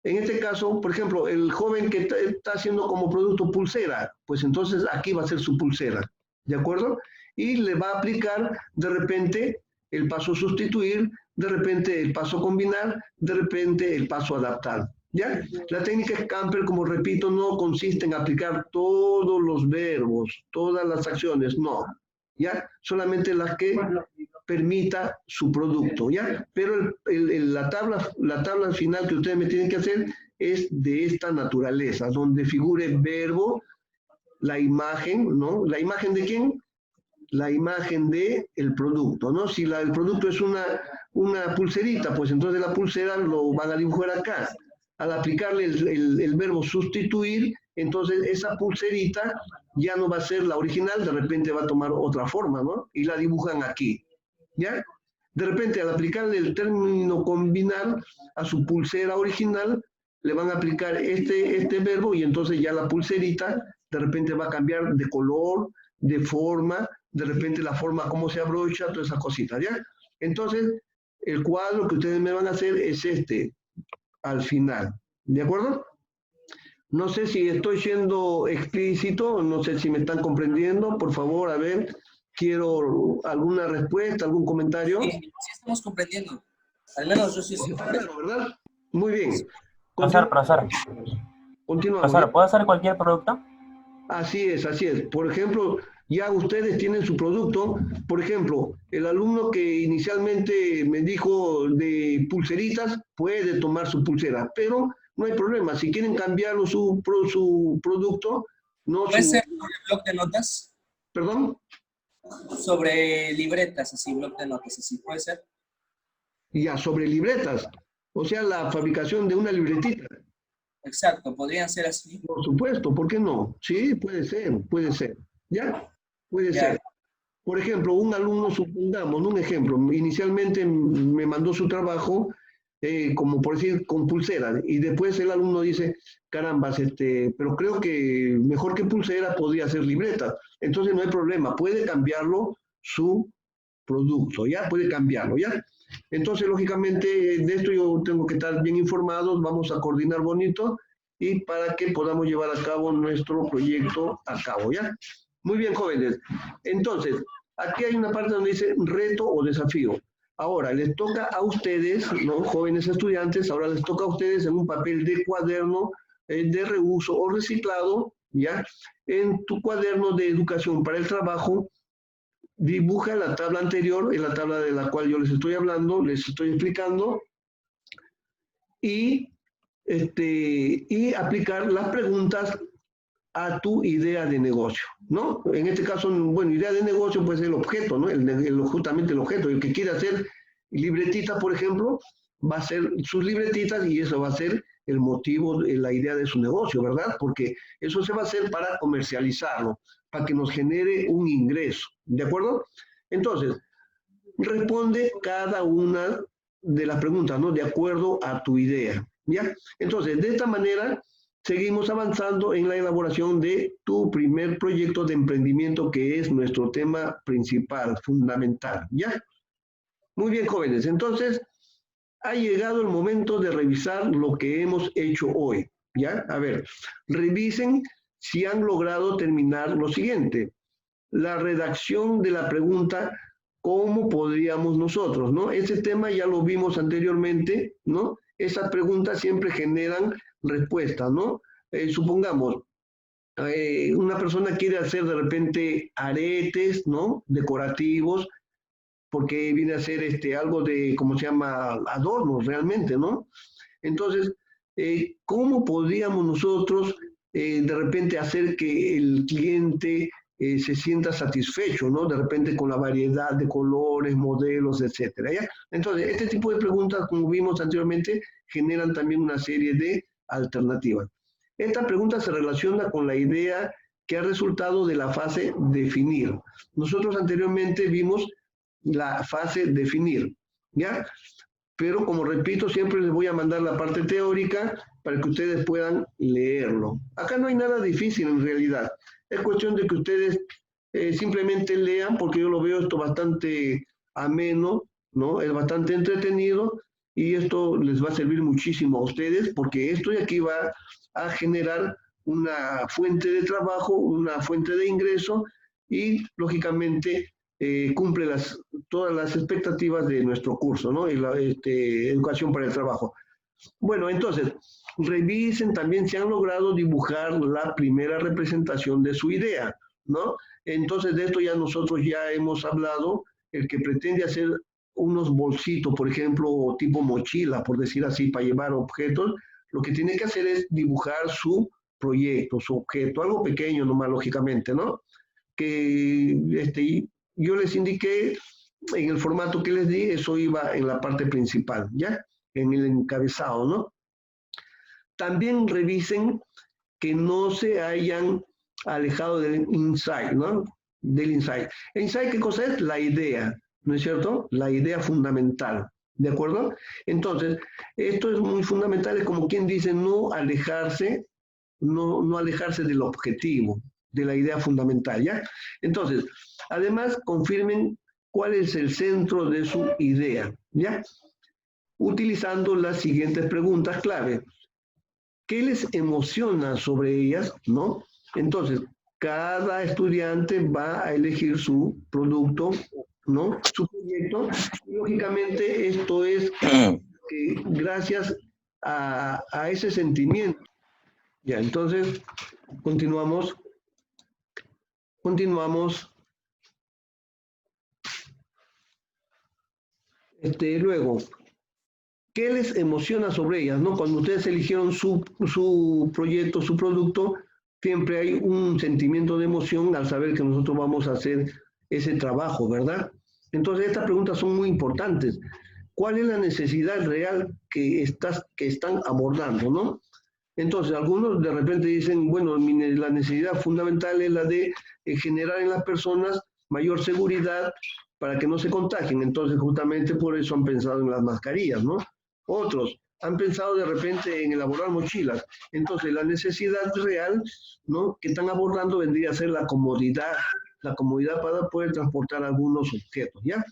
En este caso, por ejemplo, el joven que está haciendo como producto pulsera, pues entonces aquí va a ser su pulsera, ¿de acuerdo? Y le va a aplicar de repente el paso sustituir, de repente el paso combinar, de repente el paso adaptar, ¿ya? La técnica Scamper, como repito, no consiste en aplicar todos los verbos, todas las acciones, no, ¿ya? Solamente las que permita su producto, ¿ya? Pero la tabla final que ustedes me tienen que hacer es de esta naturaleza, donde figure verbo, la imagen, ¿no? ¿La imagen de quién? La imagen de el producto, ¿no? Si el producto es una pulserita, pues entonces la pulsera lo van a dibujar acá. Al aplicarle el verbo sustituir, entonces esa pulserita ya no va a ser la original, de repente va a tomar otra forma, ¿no? Y la dibujan aquí, ¿ya? De repente al aplicarle el término combinar a su pulsera original, le van a aplicar este verbo y entonces ya la pulserita de repente va a cambiar de color, de forma, de repente la forma como se abrocha, todas esas cositas, ¿ya? Entonces, el cuadro que ustedes me van a hacer es este, al final, ¿de acuerdo? No sé si estoy siendo explícito, no sé si me están comprendiendo, por favor, a ver, quiero alguna respuesta, algún comentario. Sí, sí estamos comprendiendo, al menos yo sí estoy comprendiendo. Claro, ¿verdad? Muy bien. Profesor, Continuamos. profesor, ¿puedo hacer cualquier producto? Así es, así es. Por ejemplo, ya ustedes tienen su producto. Por ejemplo, el alumno que inicialmente me dijo de pulseritas puede tomar su pulsera, pero no hay problema. Si quieren cambiarlo su producto, no. ¿Puede ser sobre bloc de notas? ¿Perdón? Sobre libretas, así, bloc de notas, así, ¿puede ser? Ya, sobre libretas. O sea, la fabricación de una libretita. Exacto, podrían ser así. Por supuesto, ¿por qué no? Sí, puede ser, puede ser. ¿Ya? Puede ser. Por ejemplo, un alumno, supongamos, un ejemplo, inicialmente me mandó su trabajo, como por decir, con pulsera, y después el alumno dice, carambas, pero creo que mejor que pulsera podría ser libreta. Entonces no hay problema, puede cambiarlo su producto, ¿ya? Puede cambiarlo, ¿ya? Entonces, lógicamente, de esto yo tengo que estar bien informados, vamos a coordinar bonito y para que podamos llevar a cabo nuestro proyecto a cabo, ¿ya? Muy bien, jóvenes. Entonces, aquí hay una parte donde dice reto o desafío. Ahora, les toca a ustedes, ¿no? Jóvenes estudiantes, ahora les toca a ustedes en un papel de cuaderno de reuso o reciclado, ¿ya? En tu cuaderno de educación para el trabajo, dibuja la tabla anterior, en la tabla de la cual yo les estoy hablando, les estoy explicando, y aplicar las preguntas a tu idea de negocio, ¿no? En este caso, bueno, idea de negocio pues el objeto, ¿no? Justamente el objeto, el que quiere hacer libretita, por ejemplo, va a hacer sus libretitas y eso va a ser el motivo, la idea de su negocio, ¿verdad? Porque eso se va a hacer para comercializarlo, para que nos genere un ingreso, ¿de acuerdo? Entonces, responde cada una de las preguntas, ¿no? De acuerdo a tu idea, ¿ya? Entonces, de esta manera seguimos avanzando en la elaboración de tu primer proyecto de emprendimiento, que es nuestro tema principal, fundamental, ¿ya? Muy bien, jóvenes. Entonces, ha llegado el momento de revisar lo que hemos hecho hoy, ¿ya? A ver, revisen si han logrado terminar lo siguiente. La redacción de la pregunta, ¿cómo podríamos nosotros, no? Ese tema ya lo vimos anteriormente, ¿no? Esas preguntas siempre generan respuestas, ¿no? Supongamos, una persona quiere hacer de repente aretes, ¿no? Decorativos, porque viene a ser algo de, ¿cómo se llama? Adornos realmente, ¿no? Entonces, ¿cómo podríamos nosotros de repente hacer que el cliente se sienta satisfecho, ¿no? De repente con la variedad de colores, modelos, etcétera, ¿ya? Entonces, este tipo de preguntas, como vimos anteriormente, generan también una serie de alternativas. Esta pregunta se relaciona con la idea que ha resultado de la fase definir. Nosotros anteriormente vimos la fase definir, ¿ya? Pero como repito, siempre les voy a mandar la parte teórica para que ustedes puedan leerlo. Acá no hay nada difícil en realidad. Es cuestión de que ustedes simplemente lean, porque yo lo veo esto bastante ameno, ¿no? Es bastante entretenido y esto les va a servir muchísimo a ustedes, porque esto de aquí va a generar una fuente de trabajo, una fuente de ingreso y, lógicamente, cumple todas las expectativas de nuestro curso, ¿no? Educación para el trabajo. Bueno, entonces, revisen también si han logrado dibujar la primera representación de su idea, ¿no? Entonces, de esto ya nosotros ya hemos hablado, el que pretende hacer unos bolsitos, por ejemplo, tipo mochila, por decir así, para llevar objetos, lo que tiene que hacer es dibujar su proyecto, su objeto, algo pequeño nomás, lógicamente, ¿no? Que yo les indiqué en el formato que les di, eso iba en la parte principal, ¿ya? En el encabezado, ¿no? También revisen que no se hayan alejado del insight, ¿no? Del insight. ¿El insight qué cosa es? La idea, ¿no es cierto? La idea fundamental, ¿de acuerdo? Entonces, esto es muy fundamental, es como quien dice, no alejarse del objetivo, de la idea fundamental, ¿ya? Entonces, además, confirmen cuál es el centro de su idea, ¿ya? Utilizando las siguientes preguntas clave. ¿Qué les emociona sobre ellas, no? Entonces, cada estudiante va a elegir su producto, ¿no? Su proyecto. Y, lógicamente, esto es gracias a ese sentimiento. Ya, entonces, continuamos. Luego, ¿qué les emociona sobre ellas, no? Cuando ustedes eligieron su proyecto, su producto, siempre hay un sentimiento de emoción al saber que nosotros vamos a hacer ese trabajo, ¿verdad? Entonces, estas preguntas son muy importantes. ¿Cuál es la necesidad real que están abordando, no? Entonces, algunos de repente dicen, bueno, la necesidad fundamental es la de generar en las personas mayor seguridad para que no se contagien. Entonces, justamente por eso han pensado en las mascarillas, ¿no? Otros han pensado de repente en elaborar mochilas. Entonces, la necesidad real, ¿no?, que están abordando vendría a ser la comodidad para poder transportar algunos objetos, ¿ya?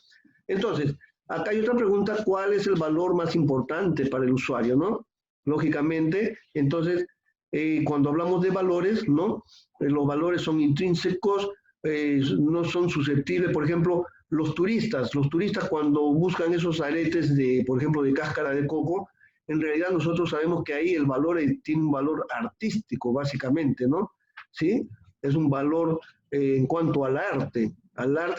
Entonces, acá hay otra pregunta, ¿cuál es el valor más importante para el usuario, no? Lógicamente, entonces, cuando hablamos de valores, ¿no? Los valores son intrínsecos, no son susceptibles. Por ejemplo, los turistas cuando buscan esos aretes de, por ejemplo, de cáscara de coco, en realidad nosotros sabemos que ahí el valor tiene un valor artístico, básicamente, ¿no? ¿Sí? Es un valor en cuanto al arte,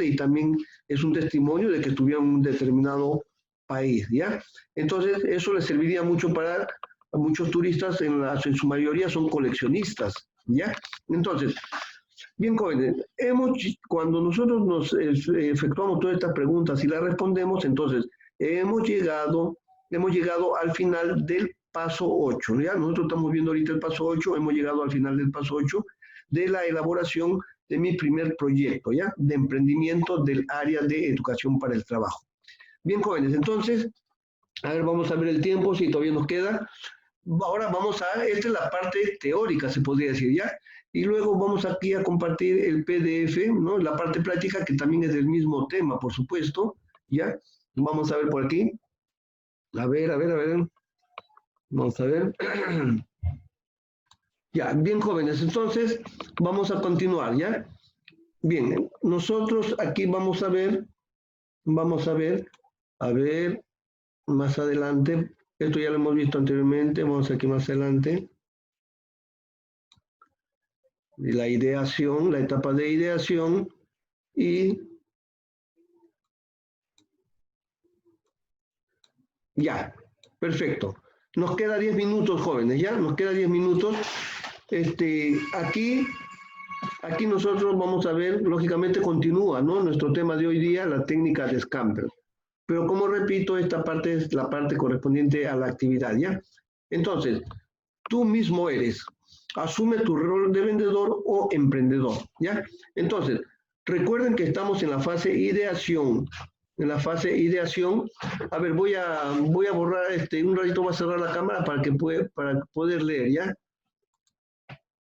y también es un testimonio de que estuvieron en un determinado país, ¿ya? Entonces, eso les serviría mucho para muchos turistas, en su mayoría son coleccionistas, ¿ya? Entonces, bien, jóvenes, cuando nosotros nos efectuamos todas estas preguntas y las respondemos, entonces hemos llegado al final del paso 8, ¿ya? Nosotros estamos viendo ahorita el paso 8, hemos llegado al final del paso 8 de la elaboración de mi primer proyecto, ¿ya? De emprendimiento del área de educación para el trabajo. Bien, jóvenes, entonces, a ver, vamos a ver el tiempo, si todavía nos queda. ahora esta es la parte teórica, se podría decir, ¿ya? Y luego vamos aquí a compartir el PDF, ¿no? La parte práctica, que también es del mismo tema, por supuesto, ¿ya? Vamos a ver por aquí. A ver. Vamos a ver. Ya, bien, jóvenes, entonces vamos a continuar, ¿ya? Bien, nosotros aquí vamos a ver, más adelante, esto ya lo hemos visto anteriormente, vamos aquí más adelante. La ideación, la etapa de ideación y ya, perfecto. Nos queda 10 minutos, jóvenes, ¿ya? Nos queda 10 minutos. Aquí nosotros vamos a ver, lógicamente continúa, ¿no? Nuestro tema de hoy día, la técnica de Scamper. Pero como repito, esta parte es la parte correspondiente a la actividad, ¿ya? Entonces, tú mismo eres. Asume tu rol de vendedor o emprendedor, ¿ya? Entonces, recuerden que estamos en la fase ideación. En la fase ideación, a ver, voy a borrar, un ratito voy a cerrar la cámara para poder leer, ¿ya?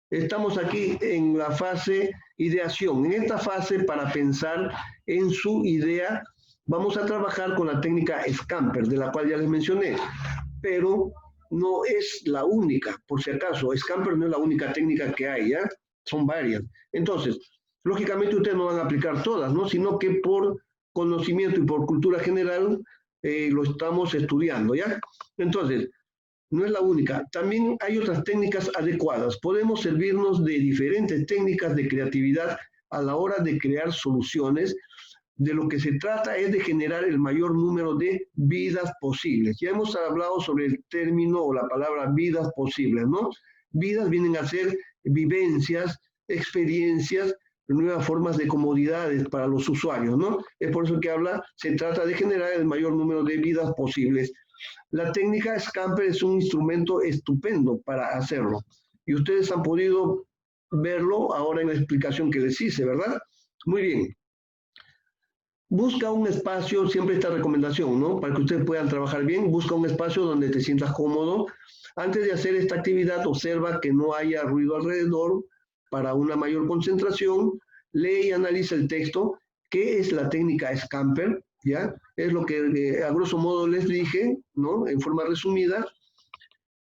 Estamos aquí en la fase ideación. En esta fase, para pensar en su idea, vamos a trabajar con la técnica Scamper, de la cual ya les mencioné, pero no es la única, por si acaso. Scamper no es la única técnica que hay, ¿ya? Son varias. Entonces, lógicamente ustedes no van a aplicar todas, ¿no? Sino que por conocimiento y por cultura general lo estamos estudiando, ¿ya? Entonces, no es la única. También hay otras técnicas adecuadas. Podemos servirnos de diferentes técnicas de creatividad a la hora de crear soluciones. De lo que se trata es de generar el mayor número de vidas posibles. Ya hemos hablado sobre el término o la palabra vidas posibles, ¿no? Vidas vienen a ser vivencias, experiencias, nuevas formas de comodidades para los usuarios, ¿no? Es por eso que se trata de generar el mayor número de vidas posibles. La técnica Scamper es un instrumento estupendo para hacerlo. Y ustedes han podido verlo ahora en la explicación que les hice, ¿verdad? Muy bien. Busca un espacio, siempre esta recomendación, ¿no? Para que ustedes puedan trabajar bien, busca un espacio donde te sientas cómodo. Antes de hacer esta actividad, observa que no haya ruido alrededor para una mayor concentración. Lee y analiza el texto. ¿Qué es la técnica Scamper? ¿Ya? Es lo que a grosso modo les dije, ¿no? En forma resumida.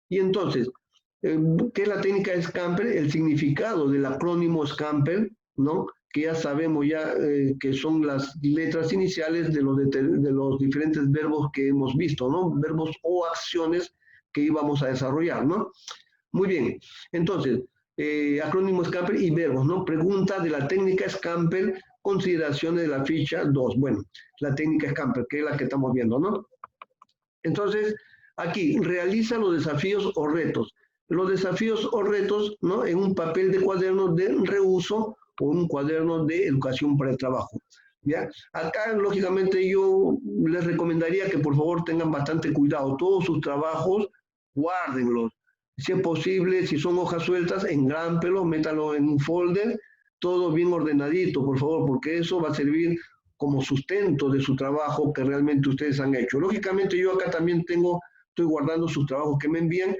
Y entonces, ¿qué es la técnica Scamper? El significado del acrónimo Scamper, ¿no? Que ya sabemos que son las letras iniciales de los diferentes verbos que hemos visto, ¿no? Verbos o acciones que íbamos a desarrollar, ¿no? Muy bien, entonces, acrónimo Scamper y verbos, ¿no? Pregunta de la técnica Scamper, consideraciones de la ficha 2. Bueno, la técnica Scamper, que es la que estamos viendo, ¿no? Entonces, aquí, realiza los desafíos o retos. Los desafíos o retos, ¿no? En un papel de cuaderno de reuso o un cuaderno de educación para el trabajo, ¿ya? Acá, lógicamente, yo les recomendaría que por favor tengan bastante cuidado. Todos sus trabajos, guárdenlos. Si es posible, si son hojas sueltas, engrámpelos, métanlo en un folder, todo bien ordenadito, por favor, porque eso va a servir como sustento de su trabajo que realmente ustedes han hecho. Lógicamente, yo acá también estoy guardando sus trabajos que me envían,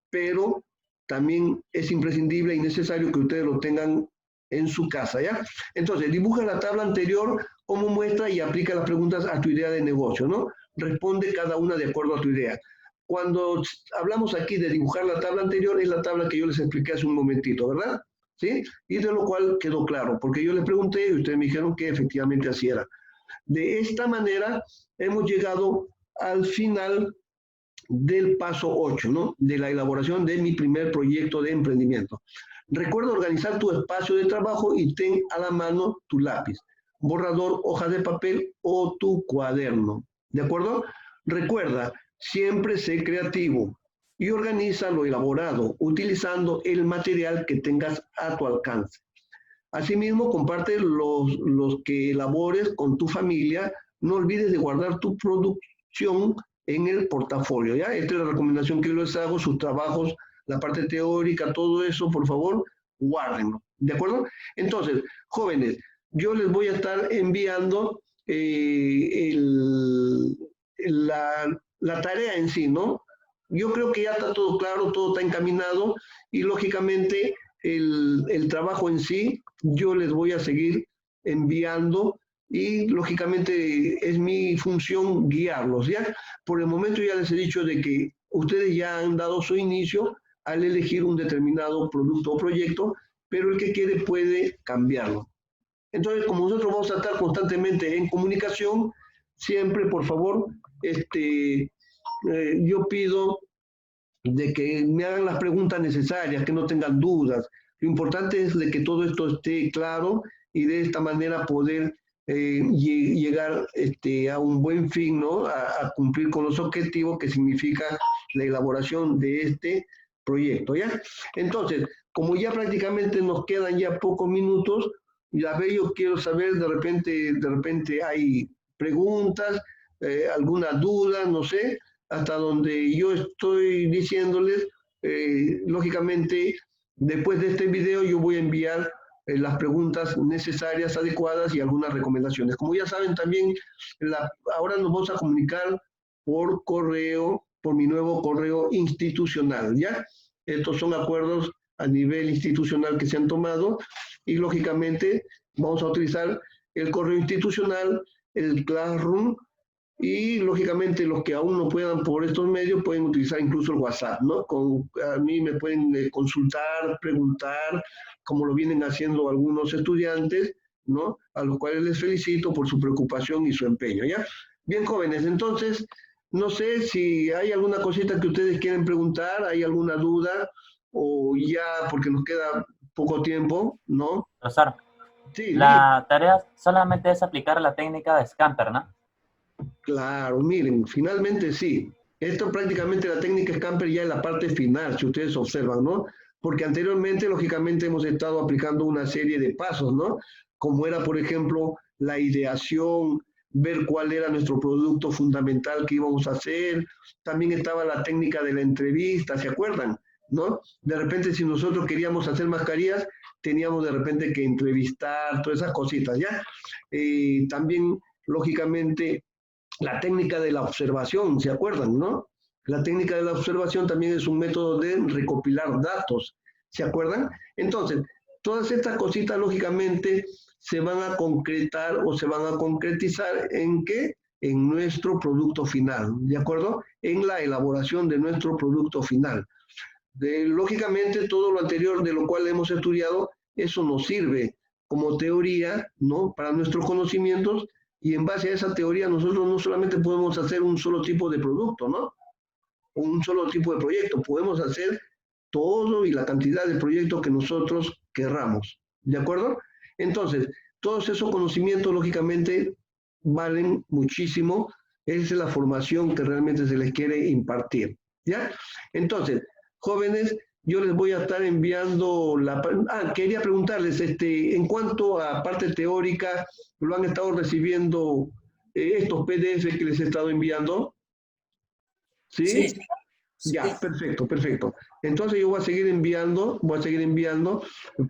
pero también es imprescindible y necesario que ustedes lo tengan en su casa, ¿ya? Entonces, dibuja la tabla anterior como muestra y aplica las preguntas a tu idea de negocio, ¿no? Responde cada una de acuerdo a tu idea. Cuando hablamos aquí de dibujar la tabla anterior, es la tabla que yo les expliqué hace un momentito, ¿verdad? ¿Sí? Y de lo cual quedó claro, porque yo les pregunté y ustedes me dijeron que efectivamente así era. De esta manera, hemos llegado al final del paso 8, ¿no? De la elaboración de mi primer proyecto de emprendimiento. Recuerda organizar tu espacio de trabajo y ten a la mano tu lápiz, borrador, hoja de papel o tu cuaderno. ¿De acuerdo? Recuerda, siempre sé creativo y organiza lo elaborado utilizando el material que tengas a tu alcance. Asimismo, comparte los que elabores con tu familia. No olvides de guardar tu producción en el portafolio, ¿ya? Esta es la recomendación que yo les hago, sus trabajos, la parte teórica, todo eso, por favor, guárdenlo, ¿de acuerdo? Entonces, jóvenes, yo les voy a estar enviando la tarea en sí, ¿no? yo creo que ya está todo claro, todo está encaminado y lógicamente el trabajo en sí yo les voy a seguir enviando y lógicamente es mi función guiarlos, ¿ya? Por el momento ya les he dicho de que ustedes ya han dado su inicio al elegir un determinado producto o proyecto, pero el que quiere puede cambiarlo. Entonces, como nosotros vamos a estar constantemente en comunicación, siempre, por favor, yo pido de que me hagan las preguntas necesarias, que no tengan dudas. Lo importante es de que todo esto esté claro y de esta manera poder llegar a un buen fin, ¿no? A cumplir con los objetivos que significa la elaboración de este proyecto, ¿ya? Entonces, como ya prácticamente nos quedan ya pocos minutos, ya ve, yo quiero saber, de repente hay preguntas, alguna duda, no sé, hasta donde yo estoy diciéndoles, lógicamente, después de este video yo voy a enviar las preguntas necesarias, adecuadas y algunas recomendaciones. Como ya saben también, ahora nos vamos a comunicar por correo, por mi nuevo correo institucional, ¿ya? Estos son acuerdos a nivel institucional que se han tomado y lógicamente vamos a utilizar el correo institucional, el Classroom y lógicamente los que aún no puedan por estos medios pueden utilizar incluso el WhatsApp, ¿no? A mí me pueden consultar, preguntar, como lo vienen haciendo algunos estudiantes, ¿no? A los cuales les felicito por su preocupación y su empeño, ¿ya? Bien, jóvenes, entonces, no sé si hay alguna cosita que ustedes quieren preguntar, hay alguna duda, o ya, porque nos queda poco tiempo, ¿no? Profesor, Sí, la tarea solamente es aplicar la técnica de Scamper, ¿no? claro, miren, finalmente sí. Esto prácticamente la técnica Scamper ya en la parte final, si ustedes observan, ¿no? Porque anteriormente, lógicamente, hemos estado aplicando una serie de pasos, ¿no? Como era, por ejemplo, la ideación, ver cuál era nuestro producto fundamental que íbamos a hacer. También estaba la técnica de la entrevista, ¿se acuerdan? ¿No? De repente, si nosotros queríamos hacer mascarillas, teníamos de repente que entrevistar, todas esas cositas, ¿ya? También, lógicamente, la técnica de la observación, ¿se acuerdan, no? La técnica de la observación también es un método de recopilar datos, ¿se acuerdan? Entonces, todas estas cositas, lógicamente, se van a concretar o se van a concretizar ¿en qué? En nuestro producto final, ¿de acuerdo? En la elaboración de nuestro producto final. Lógicamente, todo lo anterior de lo cual hemos estudiado, eso nos sirve como teoría, ¿no? Para nuestros conocimientos, y en base a esa teoría nosotros no solamente podemos hacer un solo tipo de producto, ¿no? O un solo tipo de proyecto, podemos hacer todo y la cantidad de proyectos que nosotros querramos, ¿de acuerdo? Entonces, todos esos conocimientos lógicamente valen muchísimo, esa es la formación que realmente se les quiere impartir, ¿ya? Entonces, jóvenes, yo les voy a estar enviando quería preguntarles, en cuanto a parte teórica, ¿lo han estado recibiendo estos PDF que les he estado enviando? ¿Sí? Sí, Ya, sí. perfecto, perfecto. Entonces yo voy a seguir enviando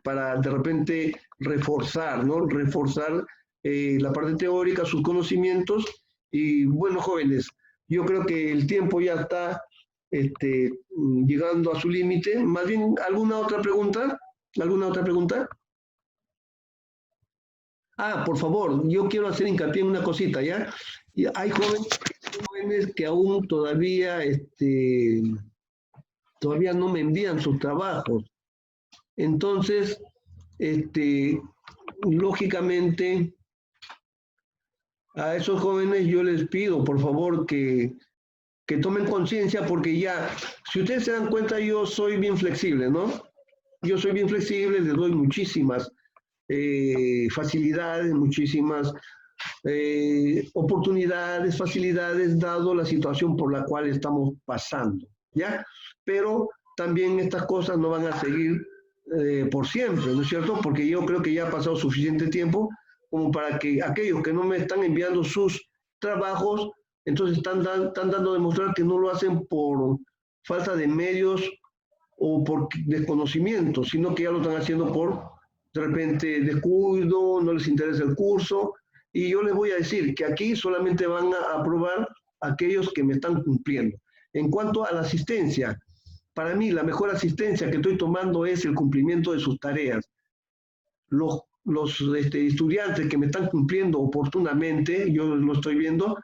para de repente reforzar, ¿no? Reforzar la parte teórica, sus conocimientos. Y bueno, jóvenes, yo creo que el tiempo ya está llegando a su límite. Más bien, ¿alguna otra pregunta? ¿Alguna otra pregunta? Ah, por favor, yo quiero hacer hincapié en una cosita, ¿ya? Y hay jóvenes que aún todavía no me envían sus trabajos. Entonces, lógicamente, a esos jóvenes yo les pido, por favor, que tomen conciencia, porque ya, si ustedes se dan cuenta, yo soy bien flexible, ¿no? Yo soy bien flexible, les doy muchísimas facilidades, muchísimas oportunidades, facilidades, dado la situación por la cual estamos pasando, ¿ya? Pero también estas cosas no van a seguir por siempre, ¿no es cierto? Porque yo creo que ya ha pasado suficiente tiempo como para que aquellos que no me están enviando sus trabajos, entonces están dando a demostrar que no lo hacen por falta de medios o por desconocimiento, sino que ya lo están haciendo por, de repente, descuido, no les interesa el curso. Y yo les voy a decir que aquí solamente van a aprobar aquellos que me están cumpliendo. En cuanto a la asistencia, para mí la mejor asistencia que estoy tomando es el cumplimiento de sus tareas. Los estudiantes que me están cumpliendo oportunamente, yo lo estoy viendo,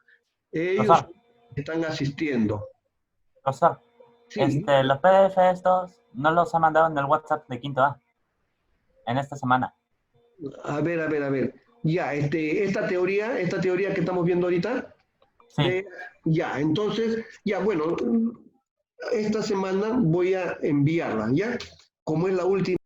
ellos Profesor, están asistiendo. profesor, Sí, los PDF estos no los ha mandado en el WhatsApp de quinto A en esta semana. a ver. Ya, esta teoría que estamos viendo ahorita, Sí. ya, entonces, ya, bueno, esta semana voy a enviarla, ¿ya? Como es la última.